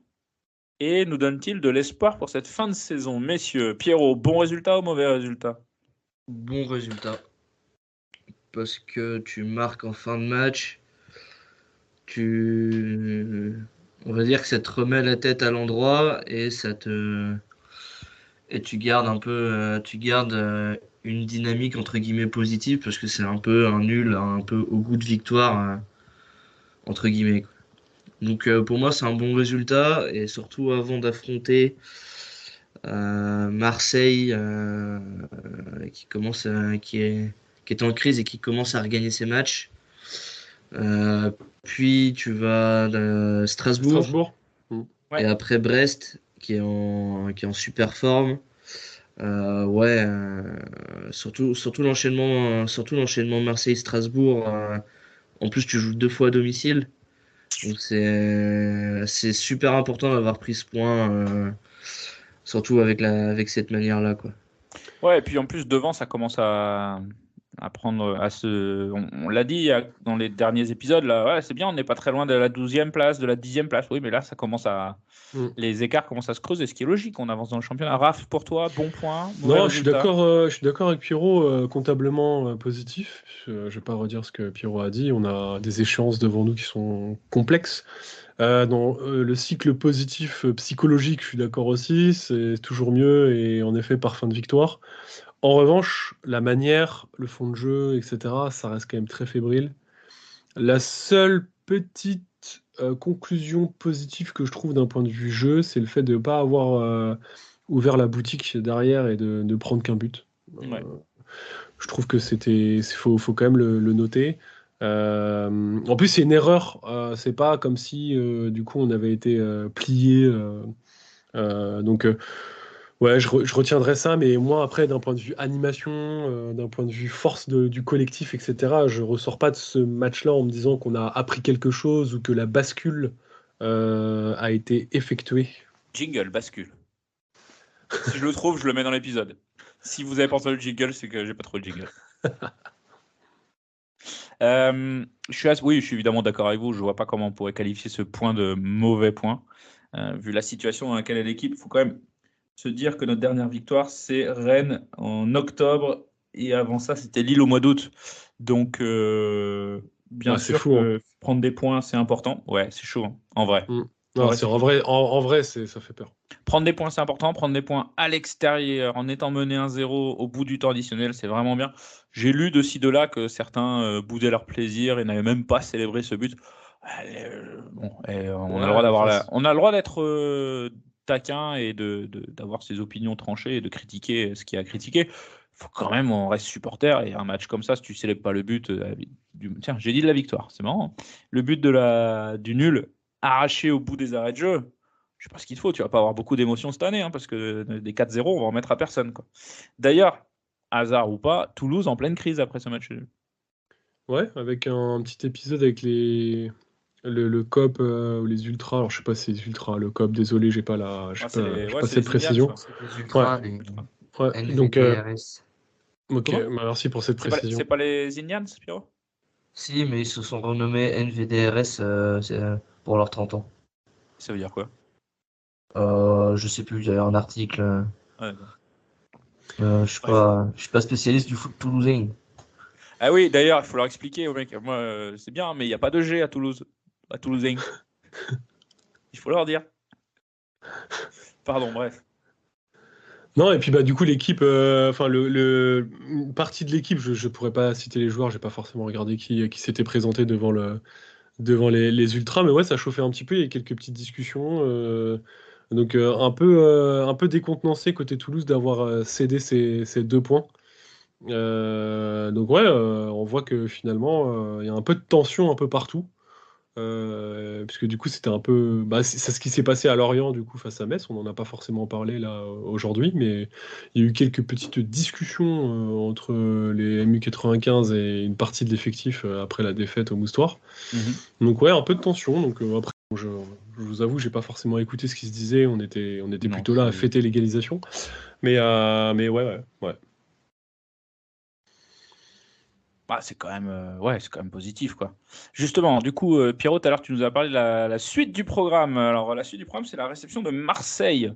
et nous donne-t-il de l'espoir pour cette fin de saison? Messieurs, Pierrot, bon résultat ou mauvais résultat? Bon résultat. Parce que tu marques en fin de match, on va dire que ça te remet la tête à l'endroit et ça te et tu gardes un peu, une dynamique entre guillemets positive parce que c'est un peu un nul, un peu au goût de victoire entre guillemets, quoi. Donc pour moi c'est un bon résultat et surtout avant d'affronter Marseille qui est en crise et qui commence à regagner ses matchs. Puis tu vas à Strasbourg. Ouais. Et après Brest qui est en super forme. Surtout l'enchaînement Marseille-Strasbourg. En plus tu joues 2 fois à domicile. Donc c'est super important d'avoir pris ce point, surtout avec cette manière-là, quoi. Ouais, et puis en plus, devant, ça commence à prendre, on l'a dit dans les derniers épisodes, là, ouais, c'est bien, on n'est pas très loin de la 12e place, de la 10e place. Oui, mais là, ça commence les écarts commencent à se creuser, ce qui est logique. On avance dans le championnat. Raph, pour toi, bon point, mauvais Non, résultat. je suis d'accord avec Pierrot, comptablement positif. Je vais pas redire ce que Pierrot a dit. On a des échéances devant nous qui sont complexes. Dans le cycle positif psychologique, je suis d'accord aussi. C'est toujours mieux et en effet par fin de victoire. En revanche, la manière, le fond de jeu, etc., ça reste quand même très fébrile. La seule petite conclusion positive que je trouve d'un point de vue jeu, c'est le fait de ne pas avoir ouvert la boutique derrière et de ne prendre qu'un but. Ouais. Je trouve que faut quand même le noter. En plus, c'est une erreur. C'est pas comme si du coup on avait été plié. Donc, ouais, je retiendrai ça. Mais moi, après, d'un point de vue animation, d'un point de vue force du collectif, etc., je ressors pas de ce match-là en me disant qu'on a appris quelque chose ou que la bascule a été effectuée. Jingle, bascule. Si je le trouve, je le mets dans l'épisode. Si vous avez pas entendu le jingle, c'est que j'ai pas trouvé le jingle. Oui, je suis évidemment d'accord avec vous. Je vois pas comment on pourrait qualifier ce point de mauvais point. Vu la situation dans laquelle est l'équipe, il faut quand même se dire que notre dernière victoire, c'est Rennes en octobre. Et avant ça, c'était Lille au mois d'août. Donc, bien Ah, c'est sûr fou, hein. que prendre des points, c'est important. Ouais, c'est chaud, hein, en vrai. Mm. En Non, vrai, c'est c'est en chaud. vrai, en vrai, ça fait peur. Prendre des points, c'est important. Prendre des points à l'extérieur en étant mené 1-0 au bout du temps additionnel, c'est vraiment bien. J'ai lu de ci, de là que certains boudaient leur plaisir et n'avaient même pas célébré ce but. On a le droit Ouais, enfin, on a le droit d'être taquin et d'avoir ses opinions tranchées et de critiquer ce qu'il y a à critiquer. Faut quand même, on reste supporter et un match comme ça, si tu célèbres pas le but tiens, j'ai dit de la victoire, c'est marrant, hein. Le but du nul arraché au bout des arrêts de jeu. Je sais pas ce qu'il te faut, tu vas pas avoir beaucoup d'émotions cette année, hein, parce que des 4-0, on va en mettre à personne, quoi. D'ailleurs, hasard ou pas, Toulouse en pleine crise après ce match. ouais, avec un petit épisode avec le COP ou les ultras. Alors, je sais pas si c'est les ultras, le COP, désolé, j'ai pas C'est cette les Indians, précision. quoi. C'est les Ouais, ultras, les ouais. Donc, NVDRS. ok, Comment? bah, merci pour cette précision. C'est pas les Indians, Spiro? Si, mais ils se sont renommés NVDRS pour leurs 30 ans. Ça veut dire quoi? Je sais plus, il y a un article. Ouais, d'accord. Bref. Je suis pas spécialiste du foot toulousain. Ah oui, d'ailleurs, il faut leur expliquer aux mecs. Moi, c'est bien, mais il n'y a pas de G à Toulouse, à Toulousain. Il faut leur dire. Pardon, bref. Non, et puis bah du coup l'équipe, enfin une partie de l'équipe, je pourrais pas citer les joueurs, j'ai pas forcément regardé qui s'était présenté devant les ultras, mais ouais, ça chauffait un petit peu, il y a quelques petites discussions. Donc un peu décontenancé côté Toulouse d'avoir cédé ces 2 points. Donc ouais, on voit que finalement il y a un peu de tension un peu partout. Puisque du coup c'était un peu c'est ce qui s'est passé à Lorient du coup face à Metz, on n'en a pas forcément parlé là aujourd'hui, mais il y a eu quelques petites discussions entre les MU95 et une partie de l'effectif après la défaite au Moustoir. Donc ouais, un peu de tension. Donc après je vous avoue, j'ai pas forcément écouté ce qui se disait, on était Non, plutôt là à fêter l'égalisation, mais ouais. Bah, c'est quand même, c'est quand même positif, quoi. Justement, du coup, Pierrot, tout à l'heure, tu nous as parlé de la suite du programme. Alors, la suite du programme, c'est la réception de Marseille.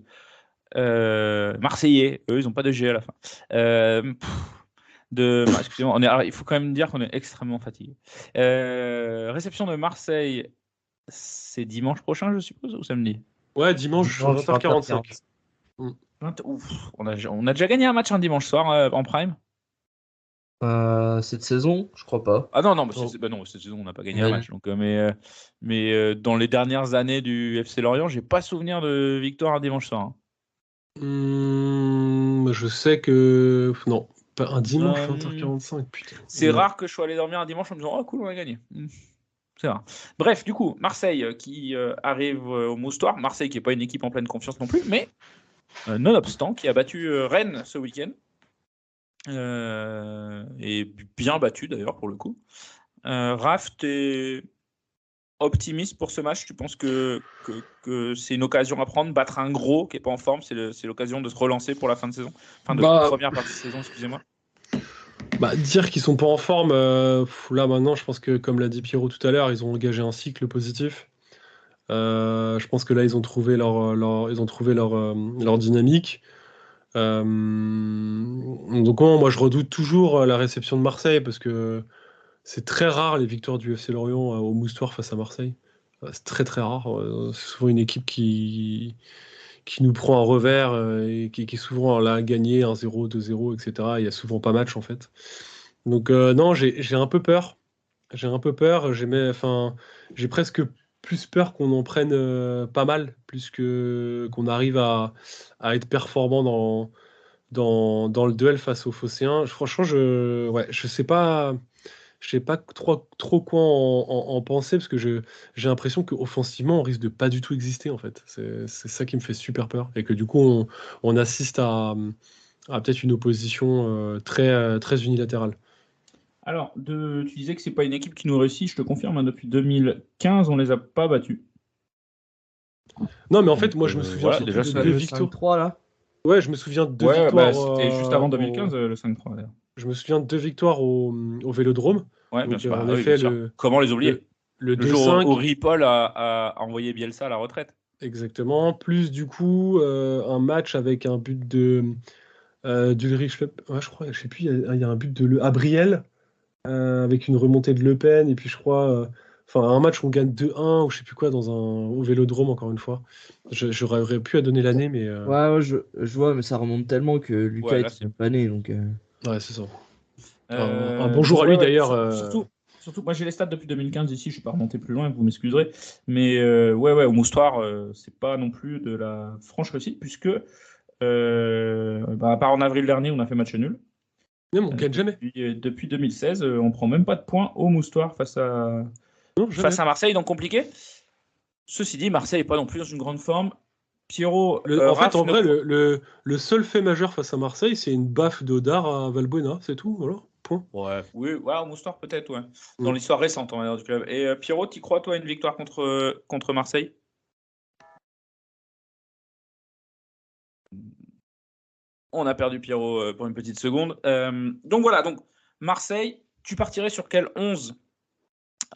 Marseillais, eux, ils n'ont pas de G à la fin. Excusez-moi, alors, il faut quand même dire qu'on est extrêmement fatigué. Réception de Marseille, c'est dimanche prochain, je suppose, ou samedi? Ouais, dimanche 20h45. On a déjà gagné un match un dimanche soir en prime. Cette saison, je crois pas. Ah non, cette saison, on n'a pas gagné un match. Donc, mais dans les dernières années du FC Lorient, j'ai pas souvenir de victoire un dimanche soir. Je sais que. Non, pas un dimanche 20h45, putain. C'est rare que je sois allé dormir un dimanche en me disant oh cool, on a gagné. C'est rare. Bref, du coup, Marseille qui arrive au Moustoir. Marseille qui n'est pas une équipe en pleine confiance non plus, mais nonobstant, qui a battu Rennes ce week-end. Et bien battu d'ailleurs pour le coup. Raph, t'es optimiste pour ce match? Tu penses que c'est une occasion à prendre, battre un gros qui n'est pas en forme, c'est l'occasion de se relancer pour la fin de saison, première partie de saison, excusez-moi. Dire qu'ils sont pas en forme, là maintenant, je pense que comme l'a dit Pierrot tout à l'heure, ils ont engagé un cycle positif. Je pense que là, ils ont trouvé leur dynamique. Donc moi, je redoute toujours la réception de Marseille parce que c'est très rare les victoires du FC Lorient au Moustoir face à Marseille. C'est très très rare. C'est souvent une équipe qui nous prend un revers et qui est souvent là à gagner 1-0, 2-0, etc. Il y a souvent pas match en fait. Donc non, j'ai un peu peur. J'ai un peu peur. J'ai presque plus peur qu'on en prenne pas mal, plus qu'on arrive à être performant dans le duel face aux Phocéens. Franchement, je sais pas. Je sais pas trop quoi en penser parce que j'ai l'impression qu'offensivement, on risque de pas du tout exister en fait. C'est ça qui me fait super peur. Et que du coup, on assiste à peut-être une opposition très unilatérale. Alors, tu disais que c'est pas une équipe qui nous réussit, je te confirme, depuis 2015, on les a pas battus. Non, mais en fait, moi, je me souviens voilà, déjà, de deux victoires. 5-3 là. Ouais, je me souviens de deux victoires. C'était juste avant 2015, le 5-3 d'ailleurs. Je me souviens de deux victoires au Vélodrome. Ouais, bien sûr. En effet, comment les oublier? Le jour où Ripoll a envoyé Bielsa à la retraite. Exactement. Plus du coup, un match avec un but d'Ulrich Le Pen. Ouais, je crois, je sais plus, il y a un but de Abriel avec une remontée de Le Pen. Et puis je crois, un match où on gagne 2-1 ou je sais plus quoi au Vélodrome, encore une fois. J'aurais pu à donner l'année, mais. Ouais, je vois, mais ça remonte tellement que Lucas est pas né. Donc, Ouais, c'est ça. Un bonjour à lui d'ailleurs. Surtout, moi j'ai les stats depuis 2015 ici, je ne suis pas remonté plus loin, vous m'excuserez. Mais au Moustoir, c'est pas non plus de la franche réussite, puisque à part en avril dernier, on a fait match nul. Non, on gagne jamais. Depuis 2016, on prend même pas de points au Moustoir face à Marseille, donc compliqué. Ceci dit, Marseille n'est pas non plus dans une grande forme. Pierrot. En vrai, le seul fait majeur face à Marseille, c'est une baffe d'Odar à Valbuena, c'est tout, voilà. Point. Ouais, au Moustoir peut-être, ouais. Dans l'histoire récente, on va dire, du club. Et Pierrot, tu crois, toi, à une victoire contre Marseille? On a perdu Pierrot pour une petite seconde. Donc voilà, Marseille, tu partirais sur quel 11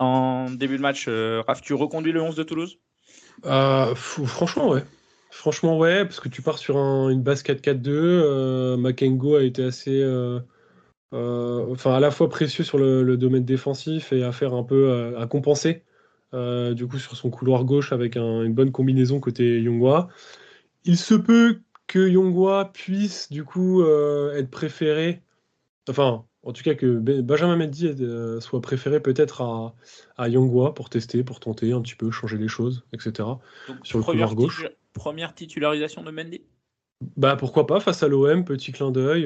en début de match? Raph, tu reconduis le 11 de Toulouse? Franchement, ouais. Franchement, ouais, parce que tu pars sur une base 4-4-2. Makengo a été assez. À la fois précieux sur le domaine défensif et à faire un peu à compenser du coup sur son couloir gauche avec une bonne combinaison côté Yongwa. Il se peut que Yongwa puisse du coup être préféré, enfin en tout cas que Benjamin Mendy soit préféré peut-être à Yongwa pour tester, pour tenter un petit peu, changer les choses, etc. Donc, sur le couloir gauche. Première titularisation de Mendy? Pourquoi pas, face à l'OM, petit clin d'œil.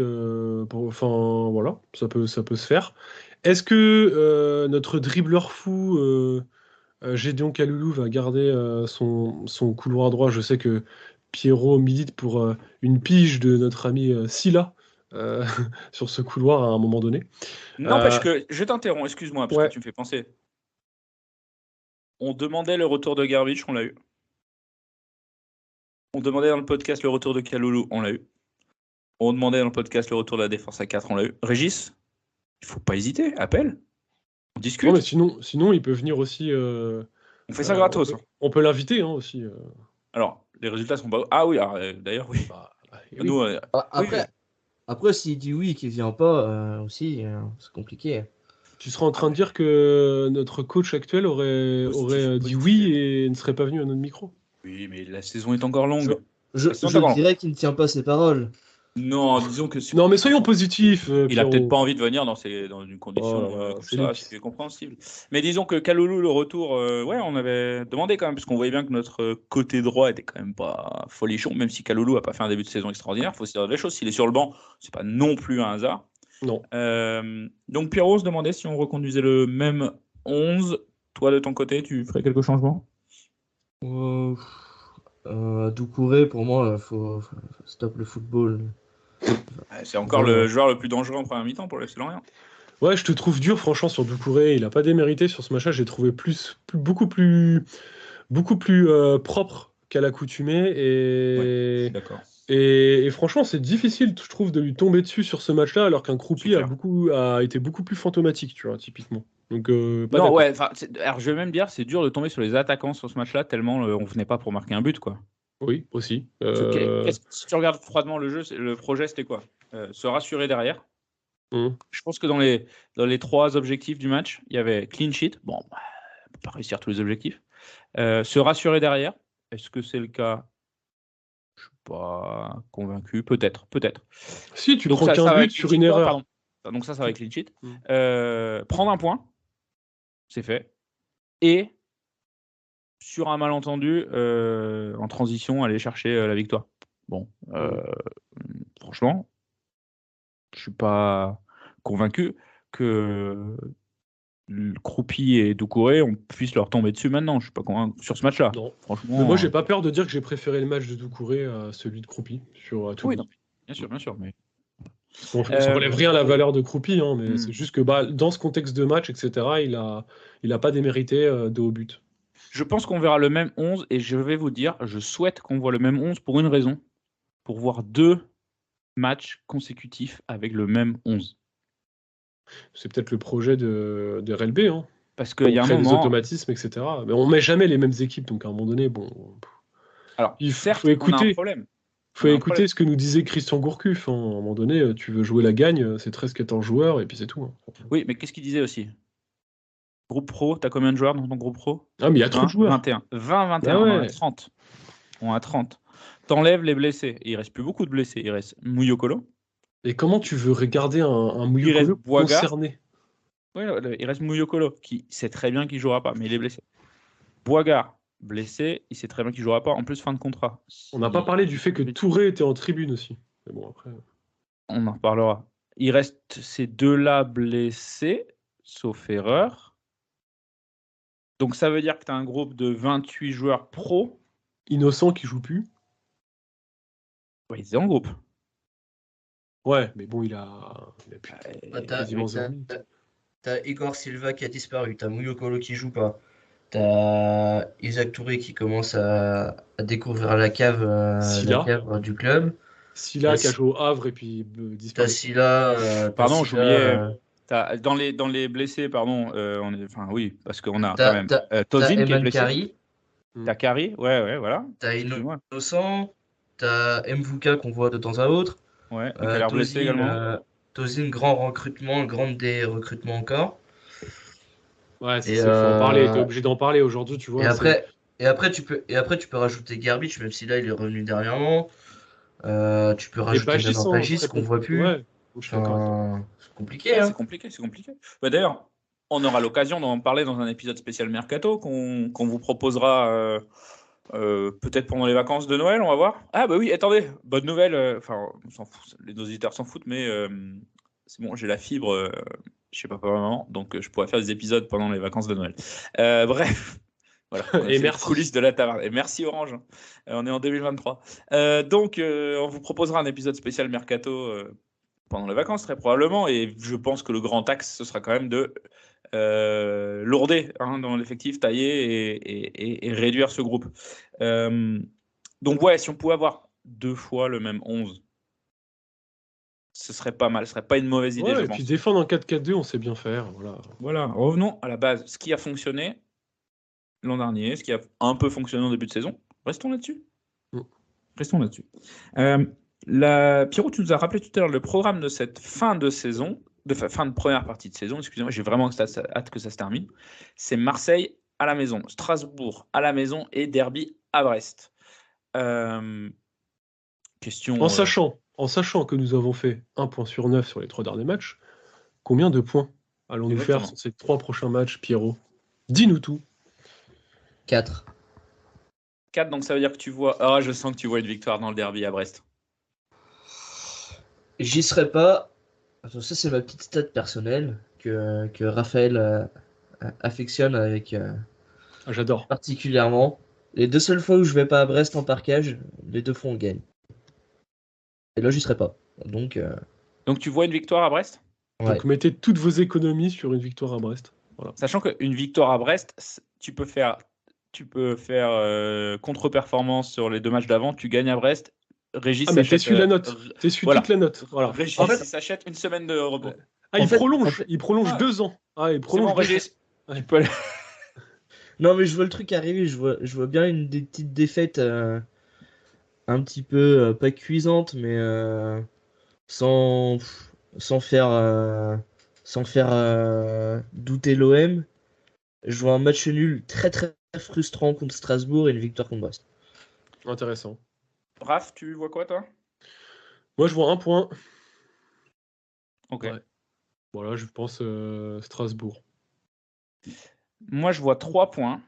Voilà, ça peut se faire. Est-ce que notre dribbleur fou, Gédéon Kaloulou, va garder son couloir droit? Je sais que Pierrot milite pour une pige de notre ami Silla sur ce couloir à un moment donné. N'empêche que, je t'interromps, excuse-moi, parce que tu me fais penser. On demandait le retour de Garbage, on l'a eu. On demandait dans le podcast le retour de Kaloulou, on l'a eu. On demandait dans le podcast le retour de la défense à 4, on l'a eu. Régis, il faut pas hésiter, appelle. On discute. Non, mais sinon, il peut venir aussi. On fait ça gratos. On peut l'inviter aussi. Alors, les résultats sont pas. Ah oui, d'ailleurs, oui. Oui. Nous, après, s'il dit oui et qu'il vient pas, aussi, c'est compliqué. Tu seras en train de dire que notre coach actuel aurait dit oui et ne serait pas venu à notre micro? Oui, mais la saison est encore longue. Je dirais qu'il ne tient pas ses paroles. Non, disons que Non, mais soyons positifs. il a peut-être pas envie de venir dans une condition comme ça, c'est compréhensible. Mais disons que Kalulu, le retour, on avait demandé quand même, parce qu'on voyait bien que notre côté droit était quand même pas folichon, même si Kalulu a pas fait un début de saison extraordinaire, faut se dire des choses. S'il est sur le banc, c'est pas non plus un hasard. Non. Donc Pierrot se demandait si on reconduisait le même 11. Toi, de ton côté, tu ferais quelques changements? Doucouré, pour moi, faut stop le football. C'est encore le joueur le plus dangereux en première mi-temps pour le FC Lorient. Ouais, je te trouve dur, franchement, sur Doucouré. Il a pas démérité sur ce match-là. J'ai trouvé beaucoup plus propre qu'à l'accoutumée. Ouais, d'accord. Et franchement, c'est difficile, je trouve, de lui tomber dessus sur ce match-là, alors qu'un Croupi a été beaucoup plus fantomatique, tu vois, typiquement. Donc, non, ouais, alors je vais même dire, c'est dur de tomber sur les attaquants sur ce match-là, tellement on venait pas pour marquer un but, quoi. Oui, aussi. Si tu regardes froidement le jeu, le projet, c'était quoi? Se rassurer derrière. Je pense que dans les 3 objectifs du match, il y avait clean sheet. Bon, on peut pas réussir tous les objectifs. Se rassurer derrière. Est-ce que c'est le cas? Je suis pas convaincu. Peut-être. Si tu prends qu'un but sur une erreur. Donc ça va avec clean sheet. Prendre un point, c'est fait. Et sur un malentendu, en transition, aller chercher la victoire. Bon, franchement, je suis pas convaincu que Croupi et Doucouré, on puisse leur tomber dessus maintenant. Je suis pas convaincu sur ce match-là. Non. Franchement. Mais moi, j'ai pas peur de dire que j'ai préféré le match de Doucouré à celui de Croupi sur tout. Oui, non. Bien sûr. Mais... ça relève rien à la valeur de Croupi, hein, mais c'est juste que dans ce contexte de match, etc., il a pas démérité de haut but. Je pense qu'on verra le même 11 et je vais vous dire, je souhaite qu'on voit le même 11 pour une raison. Pour voir 2 matchs consécutifs avec le même 11. C'est peut-être le projet de RLB, hein. Parce qu'il y a un moment... des automatismes, etc. Mais on met jamais les mêmes équipes, donc à un moment donné, bon... Alors, certes, on a un problème. Il faut écouter ce que nous disait Christian Gourcuff. Hein. À un moment donné, tu veux jouer la gagne, c'est 13-14 joueurs, et puis c'est tout. Hein. Oui, mais qu'est-ce qu'il disait aussi? Groupe pro, t'as combien de joueurs dans ton groupe pro? Ah, mais il y a 30 joueurs. 21. 21, on a 30. On a 30. T'enlèves les blessés. Il reste plus beaucoup de blessés. Il reste Mouyokolo. Et comment tu veux regarder un Mouyokolo concerné? Oui, il reste Mouyokolo, qui sait très bien qu'il ne jouera pas, mais il est blessé. Boigard, blessé, il sait très bien qu'il ne jouera pas, en plus fin de contrat. On n'a pas parlé du fait que Touré était en tribune aussi. Mais bon, après... On en reparlera. Il reste ces 2-là blessés, sauf erreur. Donc ça veut dire que tu as un groupe de 28 joueurs pro. Innocent qui joue plus. Ouais, il est en groupe. Ouais, mais bon, il a quasiment t'as Igor Silva qui a disparu, t'as Mouyokolo qui joue pas, t'as Isaac Touré qui commence à découvrir la cave du club. Silla qui a joué au Havre et puis disparu. T'as Silla. Pardon, j'oubliais. Dans les blessés, pardon, oui, parce qu'on a quand même Tozin qui est blessé. T'as Kari, ouais, voilà. T'as Innocent, t'as Mvuka qu'on voit de temps à autre. Ouais, qui a l'air blessé également. Tozin, grand recrutement, grande des recrutements encore. Ouais, faut en parler, t'es obligé d'en parler aujourd'hui, tu vois. Et après, tu peux rajouter Garbage, même si là il est revenu dernièrement. Tu peux rajouter Pagis qu'on voit plus. Ouais, c'est compliqué. C'est compliqué. Bah, d'ailleurs, on aura l'occasion d'en parler dans un épisode spécial Mercato qu'on vous proposera peut-être pendant les vacances de Noël, on va voir. Ah bah oui, attendez, bonne nouvelle. On s'en fout, les auditeurs s'en foutent, mais c'est bon, j'ai la fibre chez papa et maman, donc je pourrais faire des épisodes pendant les vacances de Noël. Bref. Voilà, et merci. Coulisses de la taverne. Et merci Orange. On est en 2023. Donc, on vous proposera un épisode spécial Mercato pendant les vacances, très probablement. Et je pense que le grand axe, ce sera quand même de lourder dans l'effectif, tailler et réduire ce groupe. Donc, ouais, si on pouvait avoir 2 fois le même 11, ce serait pas mal. Ce serait pas une mauvaise idée, je pense. Et puis défendre en 4-4-2, on sait bien faire. Voilà. Revenons à la base. Ce qui a fonctionné l'an dernier, ce qui a un peu fonctionné en début de saison. Restons là-dessus. Pierrot, tu nous as rappelé tout à l'heure le programme de cette fin de saison, fin de première partie de saison, excusez-moi, j'ai vraiment hâte que ça se termine. C'est Marseille à la maison, Strasbourg à la maison et derby à Brest. Question. En sachant que nous avons fait 1 point sur 9 sur les 3 derniers matchs, combien de points allons-nous faire Exactement. sur ces 3 prochains matchs, Pierrot? Dis-nous tout. 4. 4, donc ça veut dire que tu vois. Ah, je sens que tu vois une victoire dans le derby à Brest. J'y serai pas. Attends, ça, c'est ma petite stat personnelle que Raphaël affectionne avec Ah, j'adore. particulièrement. Les 2 seules fois où je vais pas à Brest en parkage, les 2 fois on gagne. Et là, j'y serai pas. Donc, Donc tu vois une victoire à Brest? ouais. Donc mettez toutes vos économies sur une victoire à Brest. Voilà. Sachant qu'une victoire à Brest, tu peux faire contre-performance sur les 2 matchs d'avant, tu gagnes à Brest. Régis Ah, mais s'achète, t'essuies la note. T'essuies voilà. toute la note. Voilà. Régis En fait- il s'achète une semaine de repos. Ah, En fait- il prolonge Ah. 2 ans. Ah, il C'est prolonge bon, 2 Régis. Ouais. Tu peux aller. Non, mais je vois le truc arriver. Je vois bien des petites défaites un petit peu pas cuisantes, mais sans, sans faire, douter l'OM. Je vois un match nul très très frustrant contre Strasbourg et une victoire contre Brest. Intéressant. Raph, tu vois quoi, toi? Moi, je vois 1 point. Ok. Ouais. Voilà, je pense Strasbourg. Moi, je vois 3 points.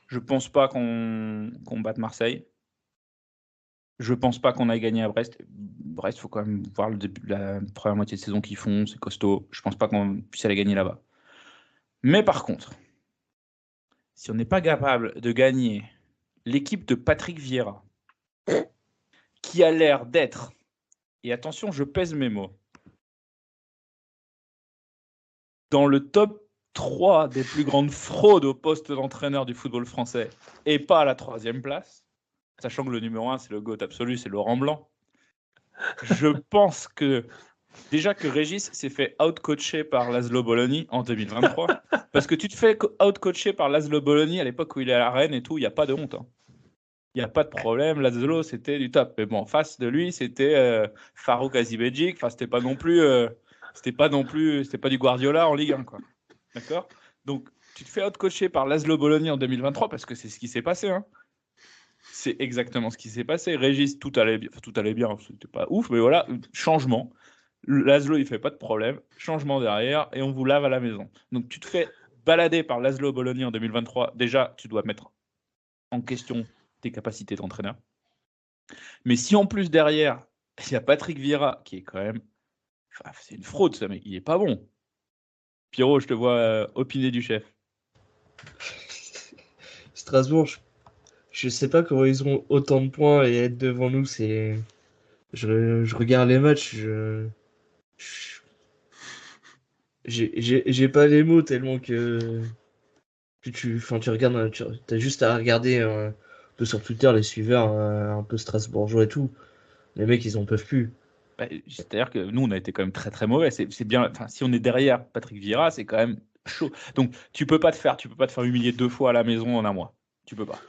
Je pense pas qu'on batte Marseille. Je pense pas qu'on aille gagner à Brest. Brest, il faut quand même voir le début, la première moitié de saison qu'ils font. C'est costaud. Je pense pas qu'on puisse aller gagner là-bas. Mais par contre, si on n'est pas capable de gagner l'équipe de Patrick Vieira, qui a l'air d'être, et attention, je pèse mes mots, dans le top 3 des plus grandes fraudes au poste d'entraîneur du football français, et pas à la 3e place, sachant que le numéro 1, c'est le GOAT absolu, c'est Laurent Blanc. Je pense que déjà que Régis s'est fait out-coacher par Laszlo Bologna en 2023, parce que tu te fais out-coacher par Laszlo Bologna à l'époque où il est à la Rennes et tout, il n'y a pas de honte. Hein. Il n'y a pas de problème, Laszlo, c'était du top. Mais bon, en face de lui, c'était Farouk Azibedjik, enfin, c'était pas du Guardiola en Ligue 1, quoi. D'accord? Donc, tu te fais out-coacher par Laszlo Bologna en 2023, parce que c'est ce qui s'est passé, hein. C'est exactement ce qui s'est passé. Régis, tout allait bien, c'était pas ouf, mais voilà, changement. Laszlo, il fait pas de problème. Changement derrière, et on vous lave à la maison. Donc, tu te fais balader par Laszlo Bologna en 2023. Déjà, tu dois mettre en question tes capacités d'entraîneur. Mais si en plus, derrière, il y a Patrick Vieira, qui est quand même... Enfin, c'est une fraude, ça, mec. Il est pas bon. Pierrot, je te vois opiner du chef. Strasbourg, je sais pas comment ils ont autant de points et être devant nous. Je regarde les matchs, j'ai pas les mots tellement que tu regardes, t'as juste à regarder un peu sur Twitter les suiveurs un peu strasbourgeois et tout. Les mecs, ils en peuvent plus. Bah, c'est-à-dire que nous, on a été quand même très très mauvais. C'est bien. Enfin, si on est derrière Patrick Vieira, c'est quand même chaud. Donc, tu peux pas te faire humilier 2 fois à la maison en un mois. Tu peux pas.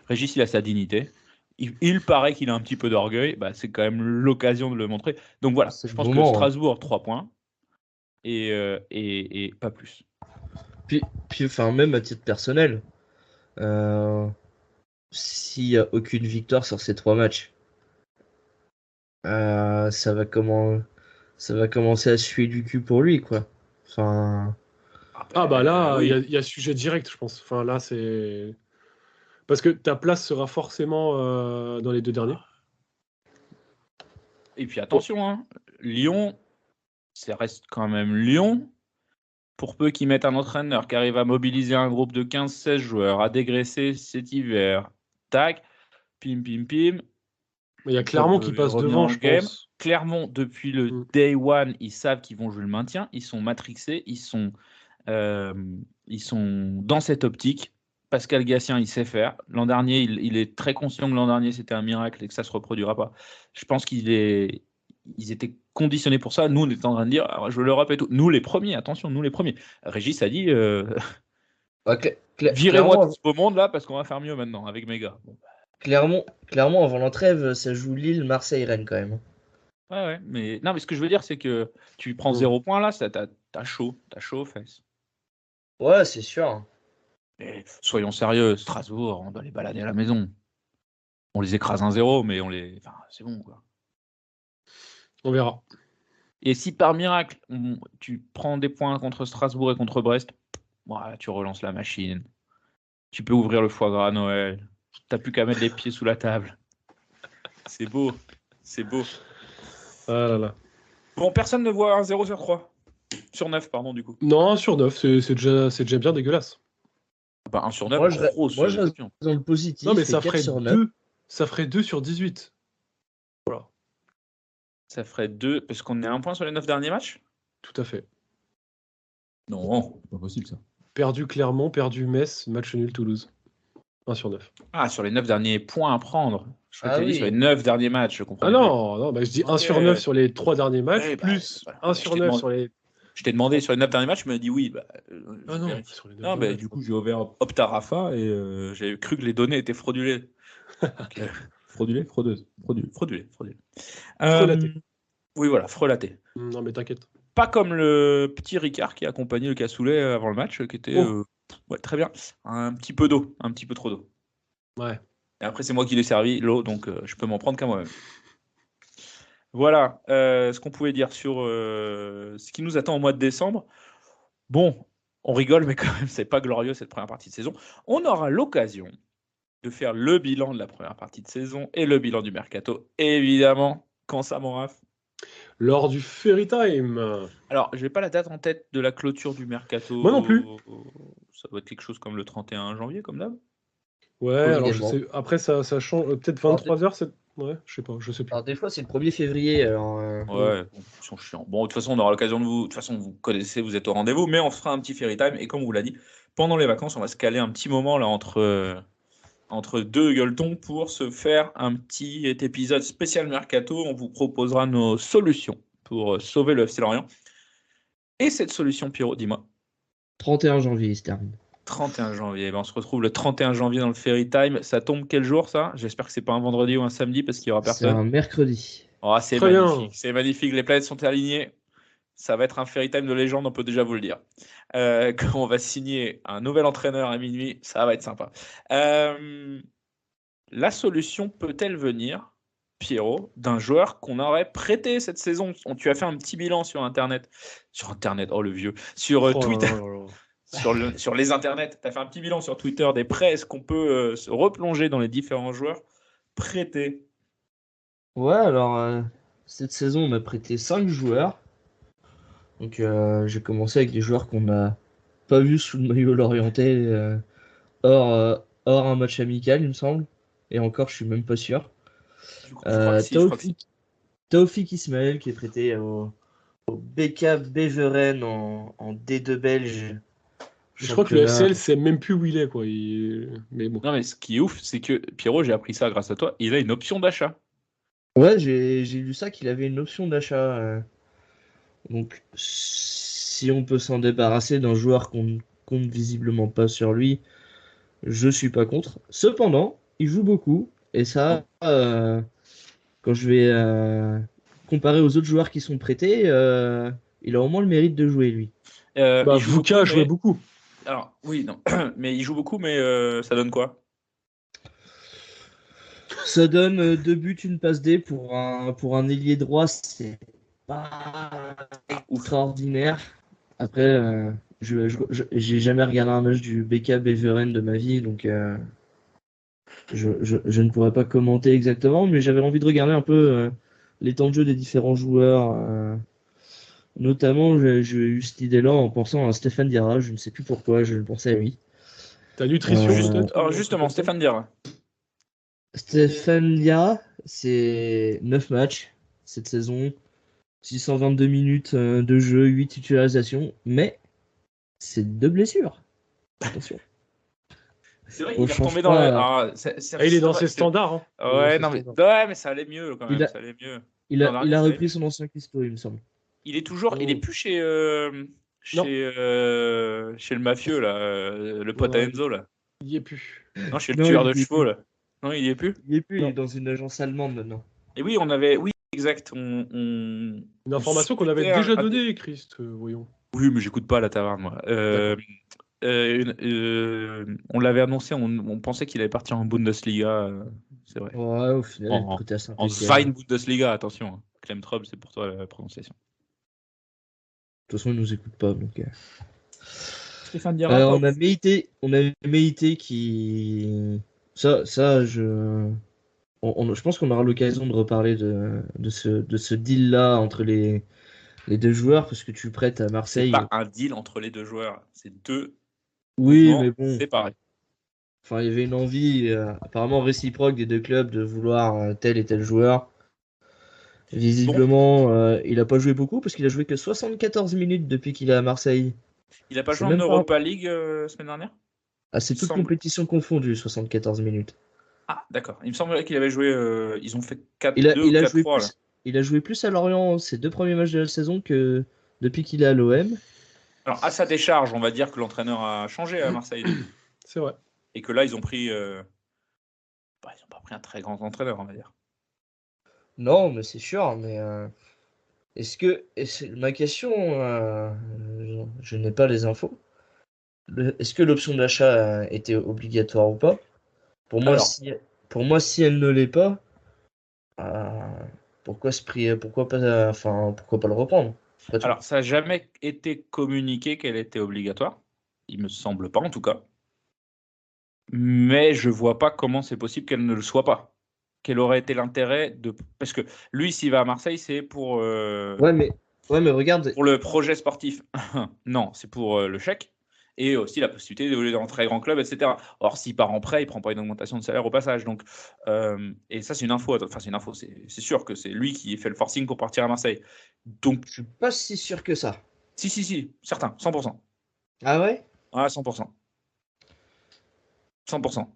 Régis, il a sa dignité. Il paraît qu'il a un petit peu d'orgueil. Bah, c'est quand même l'occasion de le montrer. Donc voilà. C'est Je le pense moment, que Strasbourg 3 points et pas plus. Puis, enfin, même à titre personnel, s'il y a aucune victoire sur ces 3 matchs, ça va commencer à suer du cul pour lui, quoi. Enfin, Ah, bah là, oui. il y a sujet direct, je pense. Enfin, là, c'est. Parce que ta place sera forcément dans les 2 derniers. Et puis attention, hein, Lyon, ça reste quand même Lyon. Pour peu qu'ils mettent un entraîneur qui arrive à mobiliser un groupe de 15-16 joueurs, à dégraisser cet hiver, tac, pim, pim, pim. Mais il y a Clermont qui passe devant, je pense. Clermont, depuis le Mm. day one, ils savent qu'ils vont jouer le maintien. Ils sont matrixés, ils sont dans cette optique. Pascal Gatien, il sait faire. L'an dernier, il est très conscient que l'an dernier, c'était un miracle et que ça ne se reproduira pas. Je pense qu'ils étaient conditionnés pour ça. Nous, on était en train de dire, alors, je veux l'Europe et tout. Nous, les premiers, attention, nous, les premiers. Régis a dit, virez-moi clairement, tout ce beau monde là parce qu'on va faire mieux maintenant avec mes gars. Bon. clairement, avant la trêve, ça joue Lille, Marseille, Rennes quand même. Ouais, mais non, mais ce que je veux dire, c'est que tu prends 0 point là, t'as chaud aux fesses. Ouais, c'est sûr. Mais soyons sérieux, Strasbourg, on doit les balader à la maison. On les écrase 1-0, mais enfin, c'est bon, quoi. On verra. Et si par miracle, tu prends des points contre Strasbourg et contre Brest, voilà, tu relances la machine. Tu peux ouvrir le foie gras à Noël. T'as plus qu'à mettre les pieds sous la table. C'est beau. C'est beau. Ah là là. Bon, personne ne voit un 0 sur 3. Sur 9, pardon, du coup. Non, 1 sur 9, c'est déjà bien dégueulasse. Bah, 1 sur 9, Moi, je grosse reste déception. dans le positif. Non, mais et ça 4 ferait sur 9. 2. Ça ferait 2 sur 18. Voilà. Ça ferait 2, parce qu'on est à 1 point sur les 9 derniers matchs. Tout à fait. Non, c'est pas possible ça. Perdu Clermont, perdu Metz, match nul Toulouse. 1 sur 9. Ah, sur les 9 derniers points à prendre. Je Ah t'ai dit oui. sur les 9 derniers matchs, je comprends. Ah non, bah, je dis 1 sur 9 sur les 3 derniers matchs, Ouais, bah, plus voilà. 1 sur 9 sur les... Je t'ai demandé sur les 9 derniers matchs, tu m'as dit oui. Bah, Ah je non, vérifie. sur les 9 Non, derniers bah, du coup, j'ai ouvert Optarafa et j'ai cru que les données étaient fraudulées. Fraudulées. Frelaté. Oui, voilà, frelaté. Non, mais t'inquiète. Pas comme le petit Ricard qui a accompagné le cassoulet avant le match, qui était ouais, très bien. Un petit peu d'eau, un petit peu trop d'eau. Ouais. Et après, c'est moi qui l'ai servi, l'eau, donc je peux m'en prendre qu'à moi-même. Voilà ce qu'on pouvait dire sur ce qui nous attend au mois de décembre. Bon, on rigole, mais quand même, c'est pas glorieux cette première partie de saison. On aura l'occasion de faire le bilan de la première partie de saison et le bilan du mercato. Évidemment, quand ça, mon Raph? Lors du Fairy Time. Alors, je n'ai pas la date en tête de la clôture du mercato. Moi non plus. Ça doit être quelque chose comme le 31 janvier, comme d'hab. Ouais, alors je sais. Après, ça change. Peut-être 23h. Ouais, je sais pas, je sais plus. Alors, des fois, c'est le 1er février. Alors, Ouais, bon, ils sont chiants. Bon, de toute façon, on aura l'occasion de vous. De toute façon, vous connaissez, vous êtes au rendez-vous, mais on fera un petit Fairy Time. Et comme on vous l'a dit, pendant les vacances, on va se caler un petit moment là entre deux gueuletons pour se faire un petit épisode spécial mercato. On vous proposera nos solutions pour sauver le FC Lorient. Et cette solution, Pierrot, dis-moi. 31 janvier, il se termine. 31 janvier. Ben, on se retrouve le 31 janvier dans le Fairy Time. Ça tombe quel jour, ça? J'espère que c'est pas un vendredi ou un samedi parce qu'il y aura C'est personne. un mercredi. Oh, c'est Très magnifique. bien. C'est magnifique. Les planètes sont alignées. Ça va être un Fairy Time de légende, on peut déjà vous le dire. Quand on va signer un nouvel entraîneur à minuit, ça va être sympa. La solution peut-elle venir, Pierrot, d'un joueur qu'on aurait prêté cette saison? Tu as fait un petit bilan sur Internet. Sur Internet, oh le vieux. Sur Twitter. Sur les internets, tu as fait un petit bilan sur Twitter des prêts. Est-ce qu'on peut se replonger dans les différents joueurs prêtés? Ouais, alors, cette saison, on a prêté 5 joueurs. Donc, j'ai commencé avec des joueurs qu'on n'a pas vus sous le maillot lorientais, hors un match amical, il me semble. Et encore, je suis même pas sûr. Je crois que si. Taoufik Ismaël, qui est prêté au BK Beveren en D2 belge. Je crois que le FCL sait même plus où il est, quoi. Mais bon. Non, mais ce qui est ouf, c'est que Pierrot, j'ai appris ça grâce à toi, il a une option d'achat. Ouais, j'ai lu ça qu'il avait une option d'achat. Donc, si on peut s'en débarrasser d'un joueur qu'on ne compte visiblement pas sur lui, je suis pas contre. Cependant, il joue beaucoup, et ça, quand je vais comparer aux autres joueurs qui sont prêtés, il a au moins le mérite de jouer, lui. Vuka jouait beaucoup. Alors, oui, non, mais il joue beaucoup, mais ça donne quoi? Ça donne 2 buts, une passe D pour un ailier droit, c'est pas extraordinaire. Après, j'ai jamais regardé un match du BK Beveren de ma vie, donc je ne pourrais pas commenter exactement, mais j'avais envie de regarder un peu les temps de jeu des différents joueurs. Notamment, j'ai eu cette idée-là en pensant à Stéphane Diarra, je ne sais plus pourquoi, je pensais à lui. Ta nutrition, peut-être? Alors justement, Stéphane Diarra. Stéphane Diarra, c'est 9 matchs cette saison, 622 minutes de jeu, 8 titularisations, mais c'est 2 blessures. Attention. C'est vrai qu'il est retombé dans il est dans ses standards. Hein. Ouais, non, mais ça allait mieux quand même. Il a repris son ancien cuistot, il me semble. Il est toujours, il est plus chez le mafieux là, le pote à Enzo là. Il y est plus. Non, chez le tueur de chevaux là. Non, il y est plus. Il est dans une agence allemande maintenant. Et oui, exact. Une information qu'on avait déjà donnée, Christ, voyons. Oui, mais j'écoute pas la taverne moi. On l'avait annoncé, on pensait qu'il allait partir en Bundesliga c'est vrai. Ouais, au final, il est En, prêté à en Saint-Etienne. De Bundesliga, attention. Hein. Clem Trob, c'est pour toi la prononciation. toute façon, il nous écoute pas. Donc, Stéphane Dira, on a Meïté qui. Ça, je pense qu'on aura l'occasion de reparler de ce deal-là entre les deux joueurs, parce que tu prêtes à c'est Marseille. pas un deal entre les deux joueurs, c'est deux Oui, mouvements mais bon. séparés. Enfin, il y avait une envie apparemment réciproque des deux clubs de vouloir tel et tel joueur. Visiblement, il a pas joué beaucoup parce qu'il a joué que 74 minutes depuis qu'il est à Marseille. Il a pas C'est joué en même pas. Europa League semaine dernière? Ah, c'est Il me toute semble. compétition confondue, 74 minutes. Ah, d'accord. Il me semblait qu'il avait joué. Ils ont fait Il a, 4-2 ou il a joué 4-3 là. plus, il a joué plus à Lorient ces 2 premiers matchs de la saison que depuis qu'il est à l'OM. Alors, à sa décharge, on va dire que l'entraîneur a changé à Marseille depuis. C'est vrai. Et que là, ils ont pris. Ils n'ont pas pris un très grand entraîneur, on va dire. Non, mais c'est sûr, mais ma question, je n'ai pas les infos. Est-ce que l'option d'achat était obligatoire ou pas? Pour moi, Alors. si elle ne l'est pas, euh, pourquoi pas, pourquoi pas le reprendre? Après tout. Alors, ça n'a jamais été communiqué qu'elle était obligatoire. Il me semble pas, en tout cas. Mais je vois pas comment c'est possible qu'elle ne le soit pas. Quel aurait été l'intérêt de. Parce que lui, s'il va à Marseille, c'est pour. Ouais, mais regarde, Pour le projet sportif. Non, c'est pour le chèque. Et aussi la possibilité d'évoluer dans un très grand club, etc. Or, s'il part en prêt, il ne prend pas une augmentation de salaire au passage. Donc, et ça, c'est une info. Enfin, c'est une info. C'est sûr que c'est lui qui fait le forcing pour partir à Marseille. Donc, je suis pas si sûr que ça. si, certain, 100%. Ah ouais? Ah, 100%. 100%.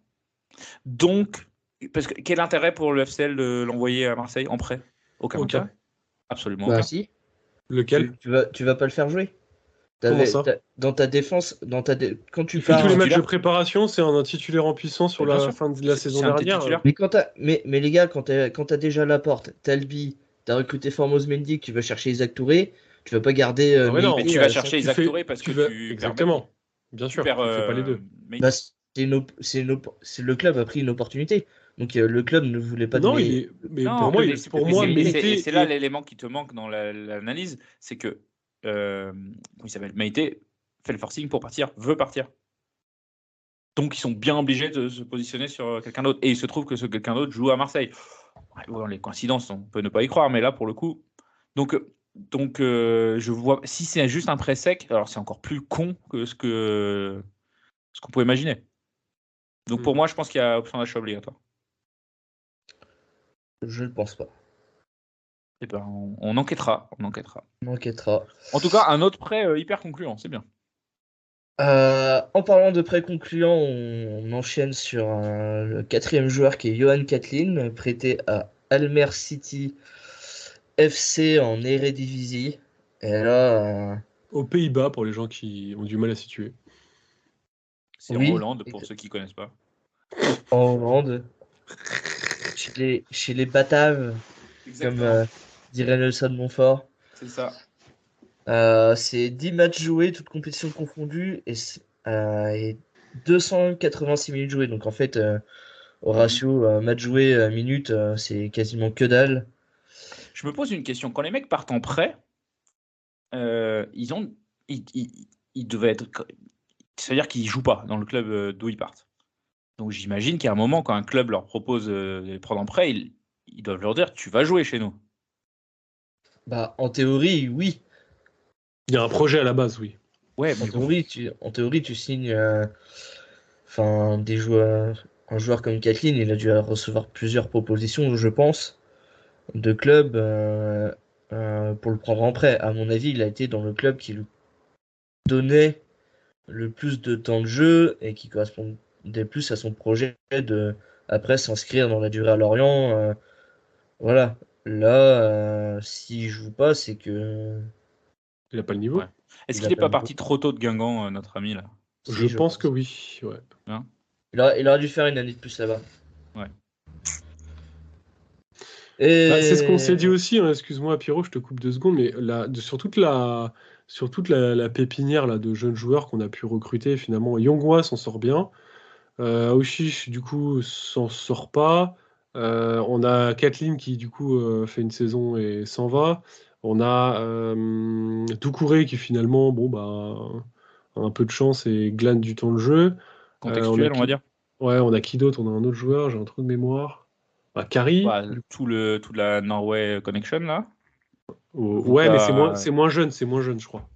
Donc, parce que, quel intérêt pour le FCL de l'envoyer à Marseille en prêt? Aucun Aucun. intérêt. Absolument Bah aucun. si. Lequel? Tu vas pas le faire jouer. Comment ça? Dans ta défense, quand tu Il fait tous pars. les matchs titulaire. de préparation, c'est un titulaire en puissance sur Mais bien la sûr. fin de la C'est saison un dernière. titulaire. Mais les gars, quand t'as déjà Laporte, Talbi, t'as recruté Formose Mendy, que tu vas chercher Isaac Touré, tu vas pas garder. Ah ouais, non, Mais Mendy tu vas à chercher Tu Isaac fais- Touré parce que vas- tu Exactement. Bien sûr, tu fais pas les deux. Bah, le club a pris une opportunité. Donc le club ne voulait pas Non, donner. mais Non, pour moi, mais Meïté c'est là l'élément qui te manque dans l'analyse, c'est que comment il s'appelle, Meïté fait le forcing pour partir, veut partir. Donc ils sont bien obligés de se positionner sur quelqu'un d'autre. Et il se trouve que ce quelqu'un d'autre joue à Marseille. Ouais, bon, les coïncidences, on peut ne pas y croire, mais là pour le coup. Donc je vois, si c'est juste un prêt sec, alors c'est encore plus con que ce qu'on peut imaginer. Donc pour moi, je pense qu'il y a option d'achat obligatoire. Je ne pense pas. Eh ben, on enquêtera. On enquêtera. En tout cas, un autre prêt hyper concluant, c'est bien. En parlant de prêt concluant, on enchaîne sur le 4e joueur qui est Johan Katlin, prêté à Almer City FC en Eredivisie. Et là, aux Pays-Bas pour les gens qui ont du mal à situer. C'est oui, en Hollande, pour ceux qui ne connaissent pas. En Hollande, chez les Bataves, comme dirait Nelson Montfort. C'est ça. C'est 10 matchs joués, toutes compétitions confondues, et 286 minutes jouées. Donc en fait, au ratio match joué minute, c'est quasiment que dalle. Je me pose une question. Quand les mecs partent en prêt, ils devaient être. C'est-à-dire qu'ils ne jouent pas dans le club d'où ils partent. Donc j'imagine qu'à un moment, quand un club leur propose de les prendre en prêt, ils doivent leur dire tu vas jouer chez nous. Bah, en théorie, oui. Il y a un projet à la base, oui. Ouais, mais En théorie, tu signes des joueurs. Un joueur comme Kathleen, il a dû recevoir plusieurs propositions, je pense, de clubs pour le prendre en prêt. À mon avis, il a été dans le club qui lui donnait le plus de temps de jeu et qui correspondait plus à son projet de après s'inscrire dans la durée à Lorient. Voilà. Là, s'il joue pas, c'est que. Il n'a pas le niveau. Ouais. Est-ce Il qu'il a n'est pas pas le parti trop tôt de Guingamp, notre ami là? Je Si, pense que oui. Ouais. Hein? Il aurait dû faire une année de plus là-bas. Ouais. Et... C'est ce qu'on s'est dit aussi, hein. Excuse-moi Pierrot, je te coupe 2 secondes, mais sur toute la pépinière là, de jeunes joueurs qu'on a pu recruter, finalement, Yongwa s'en sort bien. Aouchiche, du coup, s'en sort pas. On a Kathleen qui, du coup, fait une saison et s'en va. On a Doucouré qui, finalement, a un peu de chance et glane du temps de jeu. Contextuel, on va dire. Ouais, on a qui d'autre? On a un autre joueur, j'ai un trou de mémoire. Kari. Bah, toute la Norway Connection, là. Ouais, mais Vuka, c'est moins jeune, je crois.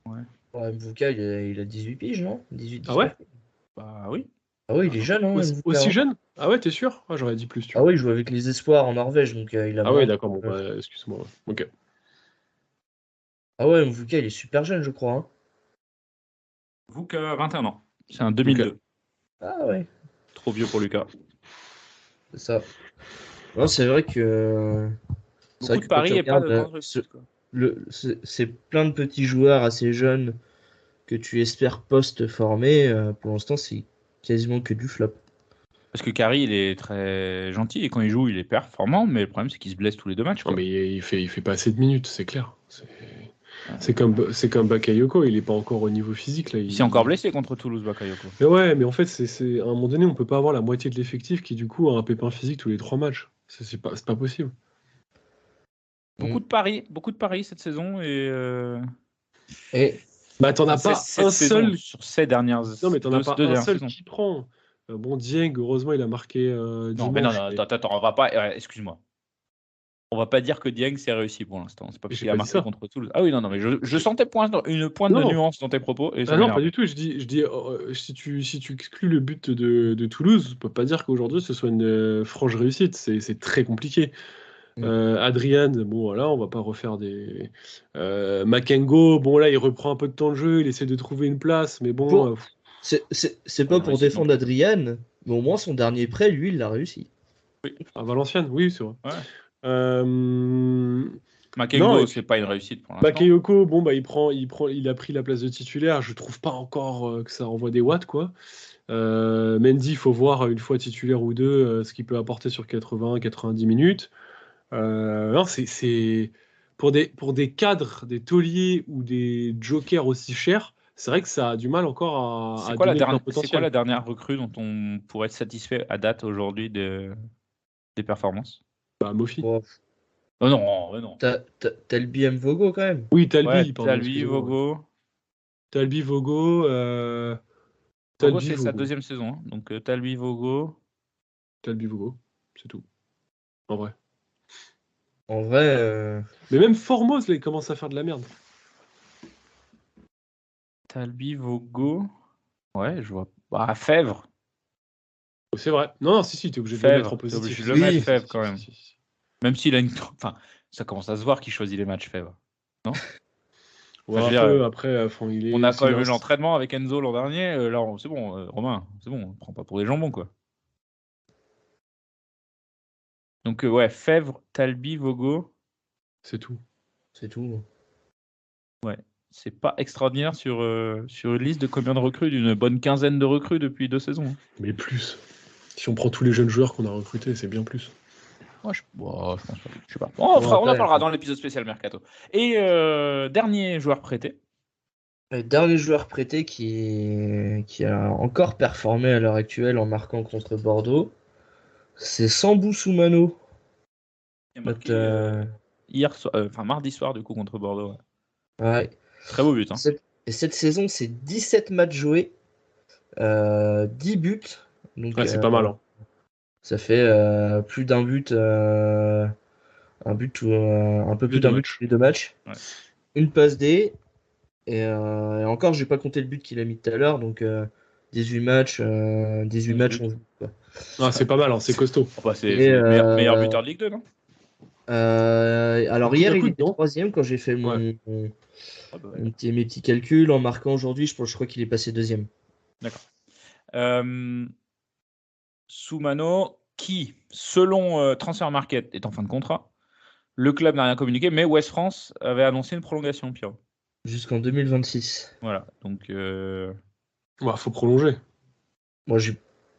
Ouais, Mvuka, il a 18 piges, non? 18, Ah ouais? 19. bah oui. Ah oui, il est jeune, hein, Mvuka, Aussi hein. jeune? Ah ouais, t'es sûr? Ah, j'aurais dit plus, tu Ah vois. oui, il joue avec les espoirs en Norvège, donc il a Ah ouais, moins. d'accord, excuse-moi. Ok. Ah ouais, Mvuka, il est super jeune, je crois, hein. Vuka, 21 ans. C'est un 2002. Ah ouais, Trop vieux pour Lucas. c'est ça. Non, c'est vrai que Beaucoup de quand tu paris et pas regardes de grandes réussites, quoi. c'est plein de petits joueurs assez jeunes que tu espères post-former. Pour l'instant, c'est quasiment que du flop. Parce que Kari, il est très gentil et quand il joue, il est performant, mais le problème, c'est qu'il se blesse tous les 2 matchs, Non, quoi. mais il fait pas assez de minutes, c'est clair. C'est comme Bakayoko, il est pas encore au niveau physique, là. Il s'est encore blessé contre Toulouse, Bakayoko. Mais ouais, mais en fait, à un moment donné, on peut pas avoir la moitié de l'effectif qui, du coup, a un pépin physique tous les 3 matchs. C'est pas possible. Beaucoup de paris cette saison Et Bah, t'en as Enfin, pas cette un saison, seul. sur ces dernières Non, mais t'en as pas deux un dernières seul saisons. qui prend. Dieng, heureusement, il a marqué Non, mais non, dimanche. attends, on va pas. Excuse-moi. On va pas dire que Dieng c'est réussi pour l'instant. C'est pas parce J'ai qu'il a pas dit marqué ça. contre Toulouse. Ah oui, non, mais je sentais une pointe de Non. nuance dans tes propos et ça Ah non, pas m'énerve. du tout. Je dis si tu exclus le but de Toulouse, on peut pas dire qu'aujourd'hui ce soit une franche réussite. C'est très compliqué. Adrian, bon voilà, on va pas refaire des. Makengo, bon là, il reprend un peu de temps de jeu, il essaie de trouver une place, mais bon. c'est Pas pas une pour réussite défendre non plus. Adrian, mais au moins son dernier prêt, lui, il l'a réussi. À Valenciennes, oui, c'est vrai. Ouais. Euh, Non, Makengo, et c'est puis pas une réussite pour l'instant. Bakayoko, bon bah il a pris la place de titulaire. Je trouve pas encore que ça envoie des watts quoi. Mendy, il faut voir une fois titulaire ou deux ce qu'il peut apporter sur 80-90 minutes. Non, c'est pour des cadres, des tauliers ou des jokers aussi chers, c'est vrai que ça a du mal encore à donner plein C'est quoi potentiel. la dernière recrue dont on pourrait être satisfait à date aujourd'hui des performances? Bah, Mofi. Bon, Oh non, non. t'as le BM Vogo quand même. Oui, Ouais, Talbi, pardon, Talbi, excusez-moi. Ouais. Vogo. Talbi, Vogo, Vogo, Talbi, c'est sa Vogo. deuxième saison, hein. Donc Talbi, Vogo. Talbi, Vogo, c'est tout. En vrai. En vrai, Mais même Formose, là, il commence à faire de la merde. Talbi, Vogo. Ouais, je vois. Bah, Fèvre. C'est vrai. Non, si, t'es obligé de le mettre en Fèvre. T'es obligé positif. de le Oui. mettre, Fèvre, quand Si, même. si. Même s'il a une. Enfin, ça commence à se voir qu'il choisit les matchs, Fèvre. Non? Ouais, Enfin, je un veux dire, peu, après, il est. on a quand même eu Silence. l'entraînement avec Enzo l'an dernier. Là, c'est bon, Romain, c'est bon, on prend pas pour des jambons, quoi. Donc, ouais, Fèvre, Talbi, Vogo. C'est tout. c'est tout. Ouais. C'est pas extraordinaire sur une liste de combien de recrues? D'une bonne quinzaine de recrues depuis 2 saisons, hein. Mais plus. Si on prend tous les jeunes joueurs qu'on a recrutés, c'est bien plus. Ouais, je pense pas. Je sais pas. Bon, on en parlera dans l'épisode spécial Mercato. Et dernier joueur prêté. Le dernier joueur prêté qui a encore performé à l'heure actuelle en marquant contre Bordeaux, c'est Sambou Soumano. Il a marqué mardi soir, du coup, contre Bordeaux. Ouais. Ouais. Très beau but, hein. Et cette saison, c'est 17 matchs joués, 10 buts. Donc, Ouais, c'est pas mal. Hein. ça fait plus d'un but, un peu plus d'un but tous les 2 matchs. Ouais. Une passe D. Et encore, j'ai pas compté le but qu'il a mis tout à l'heure. Donc, 18 matchs, 11 buts. Quoi. Ah, c'est pas mal, hein, c'est costaud. Bah, c'est le meilleur buteur de Ligue 2, non? Alors, hier, il était 3ème quand j'ai fait Ouais. mes petits calculs. En marquant aujourd'hui, je crois qu'il est passé 2ème. D'accord. Soumano, qui, selon Transfer Market, est en fin de contrat. Le club n'a rien communiqué, mais West France avait annoncé une prolongation, Pierrot. Jusqu'en 2026. Voilà, donc... Faut prolonger. Moi, j'ai...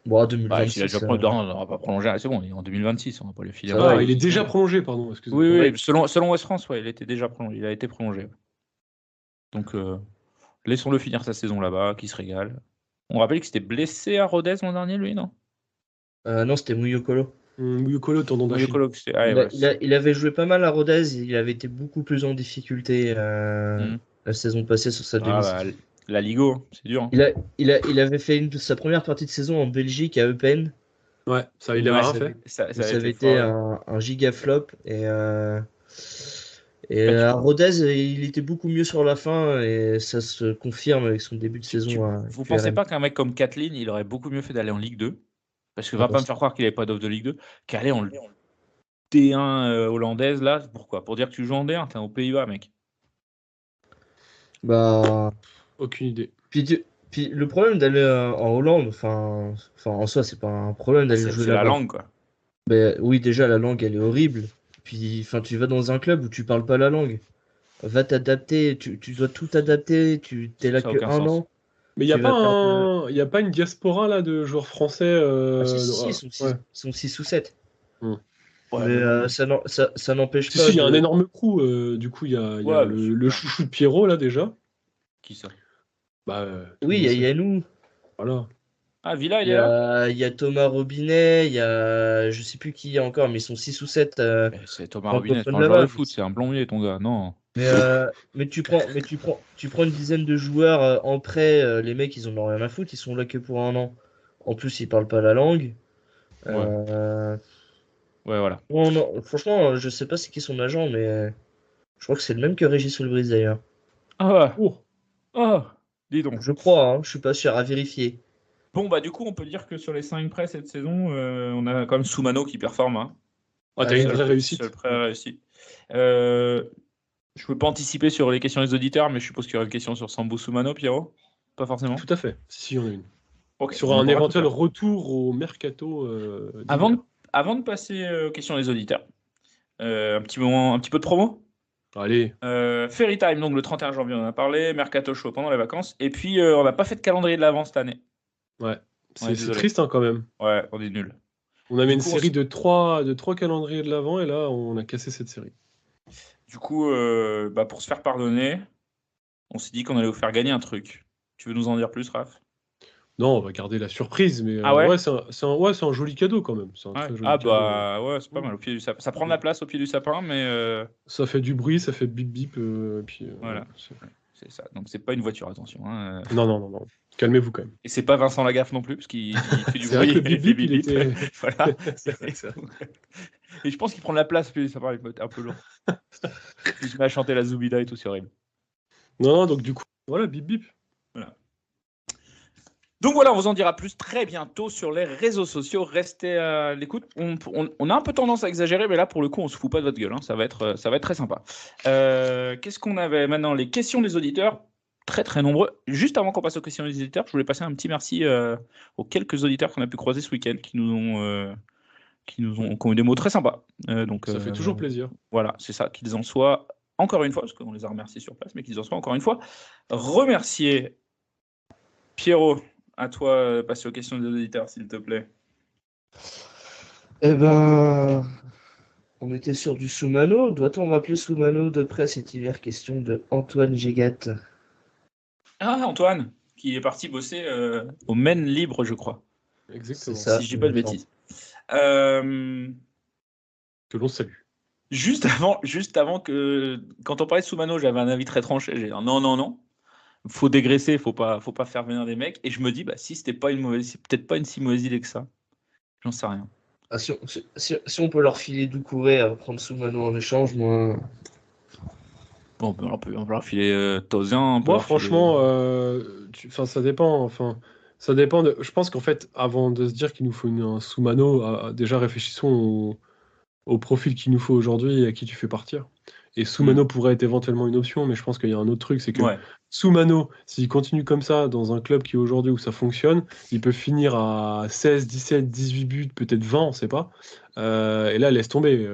Bon, 2026. s'il a déjà prolongé, non, on va pas prolonger, c'est bon, il est en 2026, on va pas le filer. Il est déjà prolongé, pardon, excusez-moi. Oui, selon West France, ouais, il était déjà prolongé, il a été prolongé. Donc, laissons-le finir sa saison là-bas, qui se régale. On rappelle qu'il s'était blessé à Rodez l'an dernier, lui, non? Non, c'était Mouyokolo. Muyokolo, tendon d'Achille. Muyokolo, ouais, Il avait joué pas mal à Rodez, il avait été beaucoup plus en difficulté la saison passée sur sa demi-saison. La Ligo, c'est dur. Hein. Il avait fait sa première partie de saison en Belgique à Eupen. Ouais, ça, il avait rien fait. Ça avait été un giga flop. Et à Rodez, il était beaucoup mieux sur la fin et ça se confirme avec son début de saison. Vous pensez pas qu'un mec comme Kathleen, il aurait beaucoup mieux fait d'aller en Ligue 2? Parce que va pas me faire croire qu'il n'avait pas d'offre de Ligue 2, qu'aller en D1 hollandaise, là, pourquoi? Pour dire que tu joues en D1, t'es aux Pays-Bas, mec. Bah. Aucune idée. Puis le problème d'aller en Hollande, enfin en soi, c'est pas un problème d'aller jouer là-bas. C'est la langue, quoi. Mais oui, déjà, la langue, elle est horrible. Puis, tu vas dans un club où tu parles pas la langue. Va t'adapter, tu dois tout adapter, t'es là que un an. Mais il n'y a pas une diaspora là de joueurs français. Si, ils sont 6 ou 7. Ouais, mais ça n'empêche pas. Si, il y a un énorme crew. Du coup, il y a le chouchou de Pierrot là déjà. Qui ça? Oui, il y a nous. Voilà. Ah, Villa, il est là? Il y a Thomas Robinet, il y a. Je sais plus qui il y a encore, mais ils sont 6 ou 7. C'est Thomas Robinet, c'est pas un joueur de foot, c'est un plombier, ton gars, non. Mais tu prends une dizaine de joueurs en prêt, les mecs ils en ont rien à foutre, ils sont là que pour un an. En plus ils parlent pas la langue. Ouais, voilà. Non, franchement, je sais pas c'est qui son agent, mais je crois que c'est le même que Régis Lebris d'ailleurs. Ah, dis donc. Je crois, hein, je suis pas sûr, à vérifier. Bon, du coup, on peut dire que sur les 5 prêts cette saison, on a quand même Soumano qui performe. Hein. T'as une vraie réussite. Seul prêt réussi. Je ne peux pas anticiper sur les questions des auditeurs, mais je suppose qu'il y aura une question sur Sambou Soumano, Pierrot? Pas forcément. Tout à fait, si, il y en a une. Okay, sur un éventuel retour au mercato. Avant de passer aux questions des auditeurs, un petit peu de promo. Allez. Ferry Time, donc le 31 janvier, on en a parlé. Mercato Show pendant les vacances. Et puis, on n'a pas fait de calendrier de l'avant cette année. Ouais, c'est triste quand même. Ouais, on est nul. On avait une série de 3 calendriers de l'avant et là, on a cassé cette série. Du coup, pour se faire pardonner, on s'est dit qu'on allait vous faire gagner un truc. Tu veux nous en dire plus, Raph? Non, on va garder la surprise, mais c'est un joli cadeau quand même. C'est pas mal. Au pied du sapin. Ça prend de la place au pied du sapin, mais ça fait du bruit, ça fait bip bip. Voilà, c'est ça. Donc c'est pas une voiture, attention. Hein. Non. Calmez-vous quand même. Et c'est pas Vincent Lagaffe non plus, parce qu'il fait du bruit. C'est vrai que le bip bip, il était. Voilà. Et je pense qu'il prend de la place, puis ça paraît un peu lourd. Il se met à chanter la Zoubida et tout, c'est horrible. Non, donc du coup, voilà, bip bip. Voilà. Donc voilà, on vous en dira plus très bientôt sur les réseaux sociaux. Restez à l'écoute. On a un peu tendance à exagérer, mais là, pour le coup, on se fout pas de votre gueule. Hein. Ça va être très sympa. Qu'est-ce qu'on avait maintenant? Les questions des auditeurs, très très nombreux. Juste avant qu'on passe aux questions des auditeurs, je voulais passer un petit merci aux quelques auditeurs qu'on a pu croiser ce week-end qui ont eu des mots très sympas. Donc, ça fait toujours plaisir. Voilà, c'est ça. Qu'ils en soient, encore une fois, parce qu'on les a remerciés sur place, mais qu'ils en soient encore une fois remerciés. Pierrot, à toi, passer aux questions des auditeurs, s'il te plaît. On était sur du Soumano. Doit-on rappeler Soumano de près cet hiver? Question de Antoine Gégat. Ah, Antoine, qui est parti bosser au Maine Libre, je crois. Exactement. Ça, si je dis pas de bêtises. Que l'on salue. Juste avant que, quand on parlait de Soumano, j'avais un avis très tranché. J'ai dit non. Faut dégraisser, faut pas faire venir des mecs. Et je me dis, si c'était pas c'est peut-être pas une si mauvaise idée que ça. J'en sais rien. Ah, si on peut leur filer Doucouré à prendre Soumano en échange, moi. Bon, on peut leur filer Tozin. Moi, franchement, ça dépend. Enfin, ça dépend de. Je pense qu'en fait, avant de se dire qu'il nous faut un Soumano, déjà réfléchissons au profil qu'il nous faut aujourd'hui et à qui tu fais partir. Et Soumano pourrait être éventuellement une option, mais je pense qu'il y a un autre truc, c'est que Soumano, s'il continue comme ça dans un club qui aujourd'hui où ça fonctionne, il peut finir à 16, 17, 18 buts, peut-être 20, on ne sait pas. Et là, laisse tomber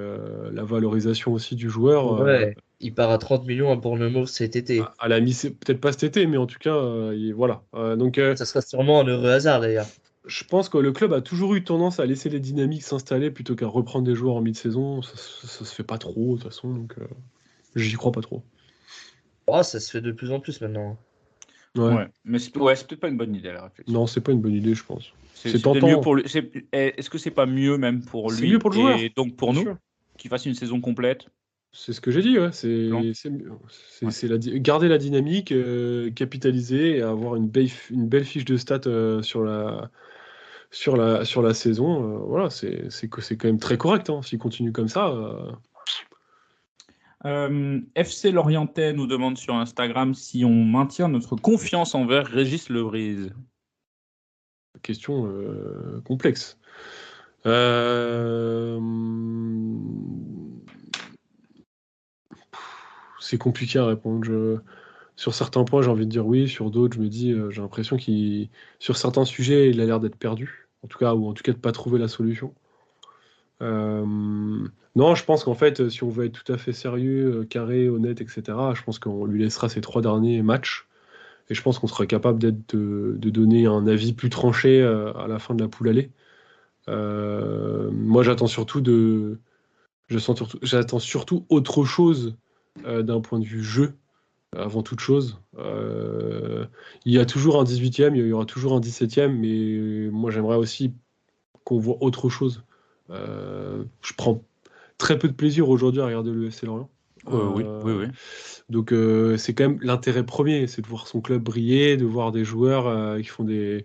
la valorisation aussi du joueur. Il part à 30 millions à Bournemouth cet été. À la peut-être pas cet été, mais en tout cas, voilà. Donc, ça sera sûrement un heureux hasard d'ailleurs. Je pense que le club a toujours eu tendance à laisser les dynamiques s'installer plutôt qu'à reprendre des joueurs en mi-saison. Ça se fait pas trop, de toute façon, donc j'y crois pas trop. Ça se fait de plus en plus maintenant. Ouais. Mais c'est peut-être pas une bonne idée la réflexion. Non, c'est pas une bonne idée, je pense. C'est C'était tentant. mieux pour lui. Est-ce que c'est pas mieux même pour C'est lui mieux pour le joueur, et donc pour bien nous sûr. qu'il fasse une saison complète? C'est ce que j'ai dit, ouais. Plan. Garder la dynamique, capitaliser et avoir une belle fiche de stats sur la saison. Voilà, c'est quand même très correct. Hein. S'il continue comme ça, FC Lorientais nous demande sur Instagram si on maintient notre confiance envers Régis Lebrise. question complexe. C'est compliqué à répondre. Sur certains points, j'ai envie de dire oui. Sur d'autres, je me dis, j'ai l'impression sur certains sujets, il a l'air d'être perdu. Ou en tout cas de pas trouver la solution. Non, je pense qu'en fait, si on veut être tout à fait sérieux, carré, honnête, etc., je pense qu'on lui laissera ces 3 derniers matchs. Et je pense qu'on sera capable de donner un avis plus tranché à la fin de la poule aller. Moi, j'attends surtout autre chose d'un point de vue jeu, avant toute chose. Il y a toujours un 18e, il y aura toujours un 17e, mais moi, j'aimerais aussi qu'on voit autre chose. Je prends très peu de plaisir aujourd'hui à regarder le FC Lorient. Oui. Donc c'est quand même l'intérêt premier, c'est de voir son club briller, de voir des joueurs qui font des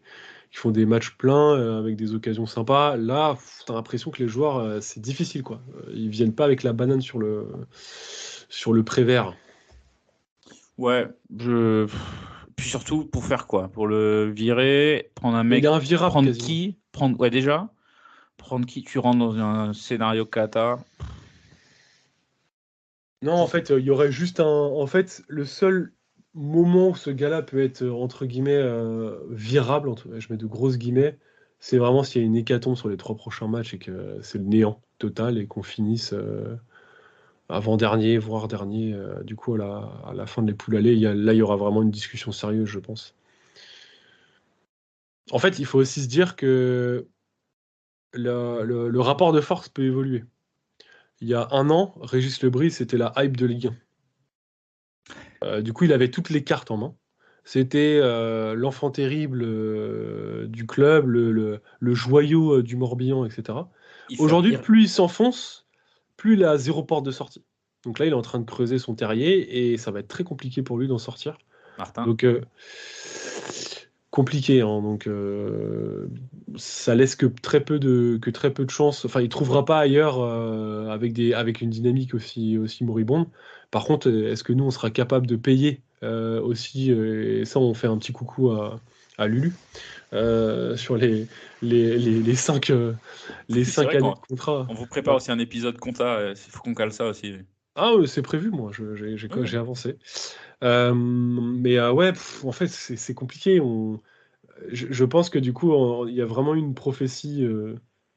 matchs pleins avec des occasions sympas. Là, t'as l'impression que les joueurs, c'est difficile, quoi. Ils viennent pas avec la banane sur le Prévert. Ouais, puis surtout pour faire quoi? Pour le virer, prendre un mec, Il est invirable, prendre quasiment. qui? Ouais, déjà. Prendre qui? Tu rentres dans un scénario kata. Non, en fait, il y aurait juste en fait, le seul moment où ce gars-là peut être, entre guillemets, virable, je mets de grosses guillemets, c'est vraiment s'il y a une hécatombe sur les 3 prochains matchs et que c'est le néant total et qu'on finisse avant-dernier, voire dernier, du coup, à la fin de les poules allées. Là, il y aura vraiment une discussion sérieuse, je pense. En fait, il faut aussi se dire que le rapport de force peut évoluer. Il y a 1 an, Régis Lebris, c'était la hype de Ligue 1. Du coup, il avait toutes les cartes en main. C'était l'enfant terrible du club, le joyau du Morbihan, etc. Aujourd'hui, plus il s'enfonce, plus il a 0 porte de sortie. Donc là, il est en train de creuser son terrier et ça va être très compliqué pour lui d'en sortir. Martin. Donc, compliqué. Hein, donc, ça laisse que très peu de chances. Enfin, il ne trouvera pas ailleurs avec une dynamique aussi moribonde. Par contre, est-ce que nous, on sera capable de payer aussi et ça, on fait un petit coucou à Lulu sur les 5 années de contrat. On vous prépare aussi un épisode compta. Il faut qu'on cale ça aussi. Ah, c'est prévu, moi. J'ai avancé. Mais ouais, en fait, c'est compliqué. Je pense que du coup, il y a vraiment une prophétie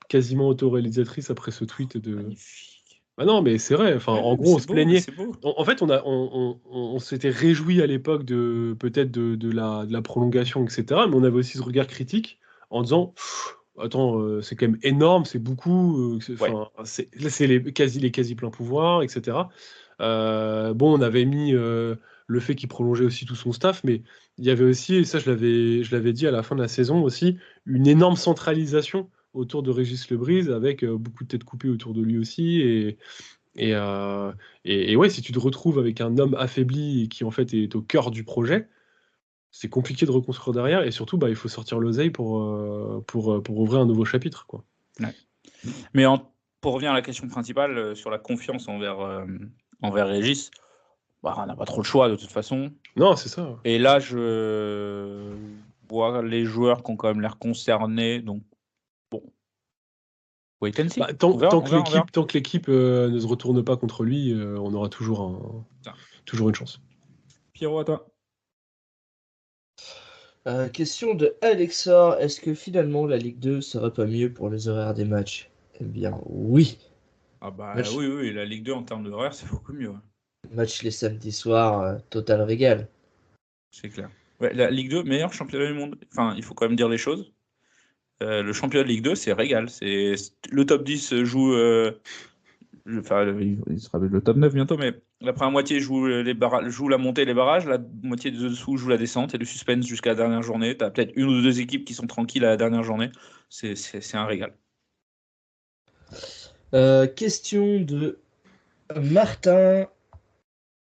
quasiment autoréalisatrice après ce tweet de. Magnifique. Ah non, mais c'est vrai. Enfin, Ouais, en gros, on se plaignait. C'est beau. En fait, on s'était réjoui à l'époque peut-être de la prolongation, etc. Mais on avait aussi ce regard critique en disant, attends, c'est quand même énorme, c'est beaucoup. C'est les quasi pleins pouvoirs, etc. Bon, on avait mis le fait qu'il prolongeait aussi tout son staff, mais il y avait aussi, et ça je l'avais dit à la fin de la saison aussi, une énorme centralisation autour de Régis Lebrise avec beaucoup de têtes coupées autour de lui aussi. Et ouais, si tu te retrouves avec un homme affaibli et qui en fait est au cœur du projet, c'est compliqué de reconstruire derrière. Et surtout, il faut sortir l'oseille pour ouvrir un nouveau chapitre, quoi. Ouais. Mais pour revenir à la question principale sur la confiance envers Régis, on n'a pas trop le choix de toute façon. Non, c'est ça. Et là, je vois les joueurs qui ont quand même l'air concernés. Donc, bon. Wait and see. Tant que l'équipe ne se retourne pas contre lui, on aura toujours une chance. Pierrot, à toi. Question de Alexor, est-ce que finalement la Ligue 2 serait pas mieux pour les horaires des matchs? Eh bien oui. Ah oui, la Ligue 2 en termes d'horaire, c'est beaucoup mieux. Match les samedis soirs, total régal. C'est clair. Ouais, la Ligue 2, meilleur championnat du monde. Enfin, il faut quand même dire les choses. Le championnat de Ligue 2, c'est régal. Le top 10 joue Il sera le top 9 bientôt, mais la première moitié joue la montée et les barrages, la moitié de dessous joue la descente et le suspense jusqu'à la dernière journée. Tu as peut-être une ou deux équipes qui sont tranquilles à la dernière journée. C'est un régal. Question de Martin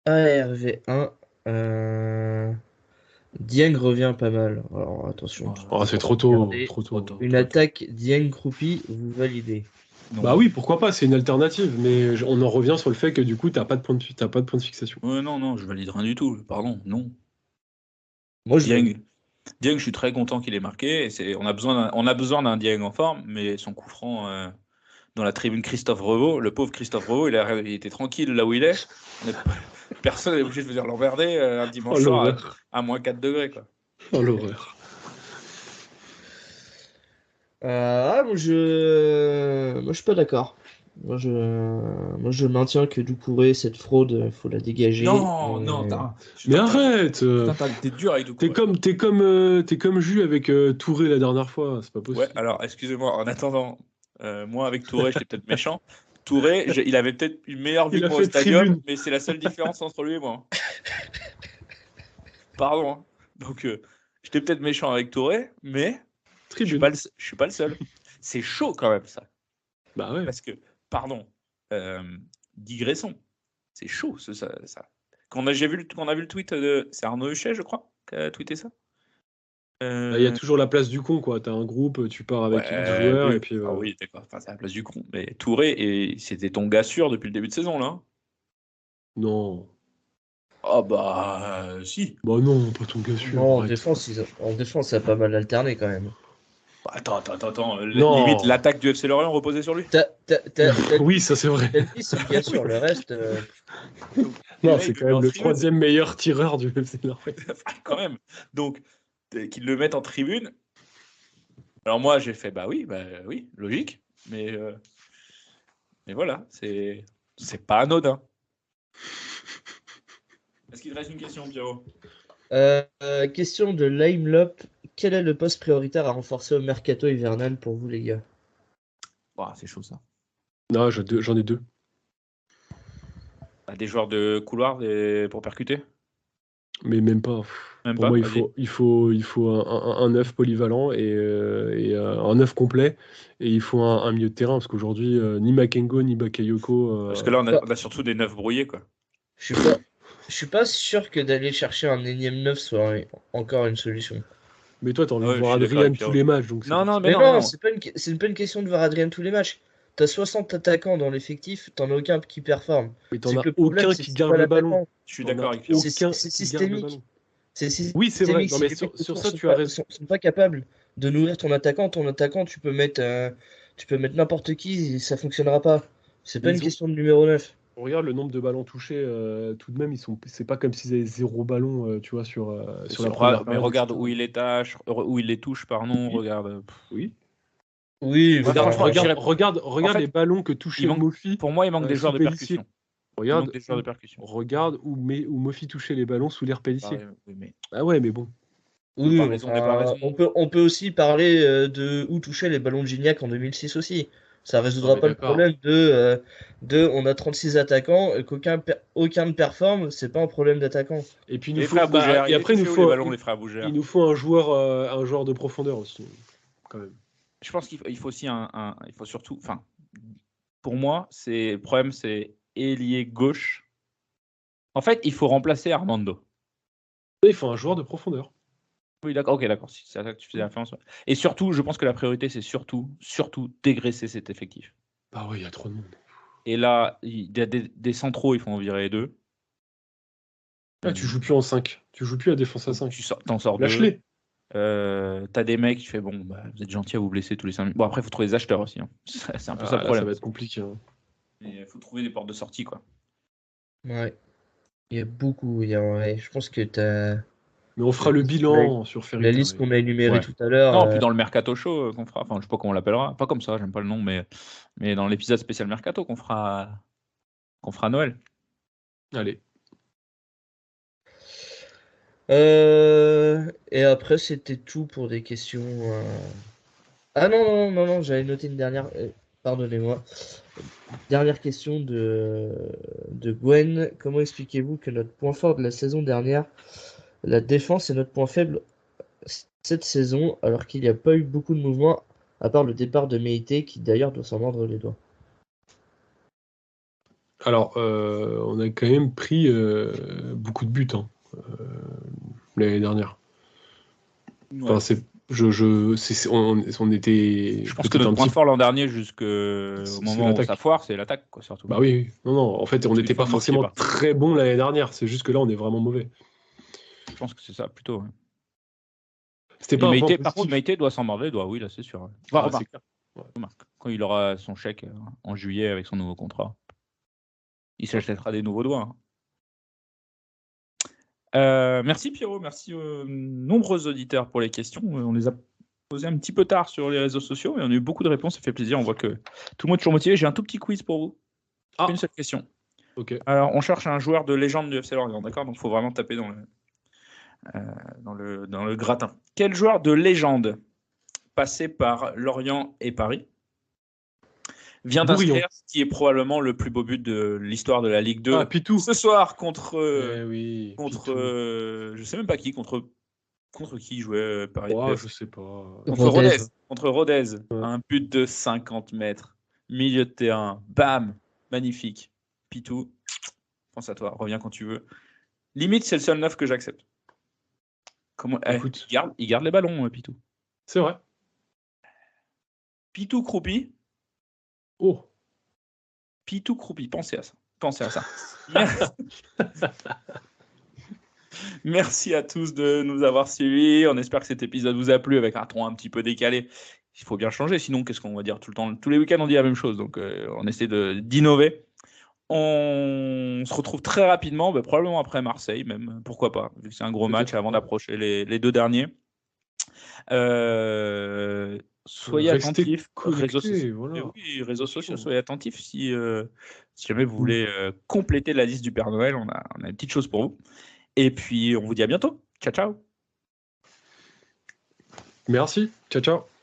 ARV1. Dieng revient pas mal. Alors attention. C'est trop tôt. Regardez, Trop tôt. Une attaque Dieng Croupi, vous validez? Non. Bah oui, pourquoi pas, c'est une alternative, mais on en revient sur le fait que du coup, t'as pas de point de fixation. Non, je valide rien du tout. Pardon, non. Moi, Dieng, je suis très content qu'il ait marqué. On a besoin d'un Dieng en forme, mais son coup franc dans la tribune Christophe Revaux, le pauvre Christophe Revaux, il était tranquille là où il est. Personne n'est obligé de venir l'emmerder un dimanche soir à moins 4 degrés. Quoi. Oh l'horreur. moi je suis pas d'accord. Moi je maintiens que Doucouré, cette fraude, faut la dégager. Non, mais arrête. T'es dur avec Doucouré. T'es comme Jus avec Touré la dernière fois, c'est pas possible. Ouais, alors excusez-moi, en attendant, moi avec Touré, j'étais peut-être méchant. Touré, il avait peut-être une meilleure vue que moi au stadium, tribune. Mais c'est la seule différence entre lui et moi. Pardon. Hein. Donc, j'étais peut-être méchant avec Touré, mais je suis pas le seul. C'est chaud quand même, ça. Bah ouais. Parce que, pardon, digressons. C'est chaud, ça. Quand on a vu le tweet de... C'est Arnaud Huchet, je crois, qui a tweeté ça. Il y a toujours la place du con, quoi. T'as un groupe, tu pars avec X joueurs, et puis... Ah oui, d'accord. Enfin, c'est la place du con. Mais Touré, c'était ton gars sûr depuis le début de saison, là. Non. Ah bah, si. Bah non, pas ton gars sûr. Non, en défense, ça a pas mal alterné, quand même. Bah, attends. Limite, l'attaque du FC Lorient reposait sur lui. Oui, ça c'est vrai. C'est le gars sûr, le reste... Non, c'est quand même le troisième meilleur tireur du FC Lorient. Quand même. Donc... qu'ils le mettent en tribune. Alors moi j'ai fait bah oui, logique, mais voilà, c'est pas anodin. Est-ce qu'il te reste une question, Pierrot? Question de Limelop. Quel est le poste prioritaire à renforcer au mercato hivernal pour vous, les gars? C'est chaud ça. Non, j'en ai deux. Des joueurs de couloir pour percuter? Mais même pas. Pour moi, il faut un 9 polyvalent et un 9 complet. Et il faut un milieu de terrain, parce qu'aujourd'hui, ni Makengo, ni Bakayoko... Parce que là, on a surtout des 9 brouillés, quoi. Je suis pas sûr que d'aller chercher un énième 9 soit encore une solution. Mais toi, t'as envie de voir Adrien tous les matchs. Donc non, c'est pas une question de voir Adrien tous les matchs. T'as 60 attaquants dans l'effectif, t'en as aucun qui performe. Mais t'en as aucun qui garde le ballon. Je suis d'accord avec Pierrot. C'est systémique. Oui, c'est vrai. Non, mais sur ça, tu as raison. Ils sont pas capables de nourrir ton attaquant. Ton attaquant, tu peux mettre n'importe qui, ça fonctionnera pas. C'est pas une question de numéro 9. On regarde le nombre de ballons touchés, tout de même, c'est pas comme s'ils avaient 0 ballon, tu vois, sur la première. Mais regarde où il les touche, pardon, regarde. Oui. Oui, regarde les ballons que touchait Mofi. Pour moi, il manque des joueurs de percussion. Regarde où Mofi touchait les ballons sous l'air Pellissier. Ah ouais, mais bon. Oui, on peut aussi parler de où touchaient les ballons de Gignac en 2006 aussi. Ça résoudra pas le problème de on a 36 attaquants et qu'aucun ne performe, c'est pas un problème d'attaquant. Et puis il nous faut un joueur de profondeur aussi, quand même. Je pense qu'il faut aussi il faut surtout, pour moi, le problème c'est ailier gauche. En fait, il faut remplacer Armando. Il faut un joueur de profondeur. Oui, d'accord. Ok, d'accord. Si c'est à ça que tu faisais référence. Ouais. Et surtout, je pense que la priorité, c'est surtout dégraisser cet effectif. Ah ouais, il y a trop de monde. Et là, des centraux, il faut en virer 2. Ah, tu joues plus en 5. Tu joues plus à défense à 5. T'en sors 2. Lâche-les. T'as des mecs qui font vous êtes gentils à vous blesser tous les 5 minutes. Bon, après, il faut trouver des acheteurs aussi. Hein. C'est un peu ça le problème. Ça va être compliqué. Hein. Il faut trouver des portes de sortie, quoi. Ouais. Il y a beaucoup. Je pense que t'as. Mais on fera le bilan sur Ferry. La liste qu'on a énumérée tout à l'heure. Non, puis dans le Mercato Show qu'on fera, je sais pas comment on l'appellera, pas comme ça, j'aime pas le nom, mais dans l'épisode spécial Mercato qu'on fera à Noël. Allez. Et après, c'était tout pour des questions. Ah non, j'avais noté une dernière. Pardonnez-moi. Dernière question de Gwen. Comment expliquez-vous que notre point fort de la saison dernière, la défense, est notre point faible cette saison, alors qu'il n'y a pas eu beaucoup de mouvements, à part le départ de Meite, qui d'ailleurs doit s'en mordre les doigts? Alors, on a quand même pris beaucoup de buts l'année dernière. Ouais. Enfin, on était. Je pense que notre point fort l'an dernier, jusqu'au moment où ça foire, c'est l'attaque, quoi, surtout. Bah oui. Non. En fait, on n'était pas forcément très bon l'année dernière. C'est juste que là, on est vraiment mauvais. Je pense que c'est ça, plutôt. Ouais. C'était pas un point Par contre, Meite doit s'en mordre les doigts, oui, là, c'est sûr. C'est clair. Quand il aura son chèque en juillet avec son nouveau contrat, il s'achètera des nouveaux doigts. Merci Pierrot, merci aux nombreux auditeurs pour les questions. On les a posées un petit peu tard sur les réseaux sociaux, mais on a eu beaucoup de réponses, ça fait plaisir. On voit que tout le monde est toujours motivé. J'ai un tout petit quiz pour vous. Une seule question. Okay. Alors, on cherche un joueur de légende du FC Lorient, d'accord? Donc, il faut vraiment taper dans le gratin. Quel joueur de légende passé par Lorient et Paris vient d'inscrire ce qui est probablement le plus beau but de l'histoire de la Ligue 2 ce soir contre je sais même pas qui, contre qui jouait Paris? Je sais pas. Contre Rodez. Ouais. Un but de 50 mètres, milieu de terrain, bam, magnifique. Pitou, pense à toi, reviens quand tu veux. Limite, c'est le seul neuf que j'accepte. Comment il garde les ballons, Pitou. C'est vrai. Pitou croupi. Oh. Pitou croupi, pensez à ça. Merci à tous de nous avoir suivis. On espère que cet épisode vous a plu avec un ton un petit peu décalé. Il faut bien changer, sinon qu'est-ce qu'on va dire tout le temps? Tous les week-ends, on dit la même chose, donc on essaie d'innover. On se retrouve très rapidement, probablement après Marseille, même, pourquoi pas, vu que c'est un gros match avant d'approcher les deux derniers. Soyez attentifs, réseaux sociaux. Voilà. Oui, réseaux sociaux, soyez attentifs si jamais vous voulez compléter la liste du Père Noël, on a une petite chose pour vous. Et puis, on vous dit à bientôt. Ciao, ciao. Merci. Ciao, ciao.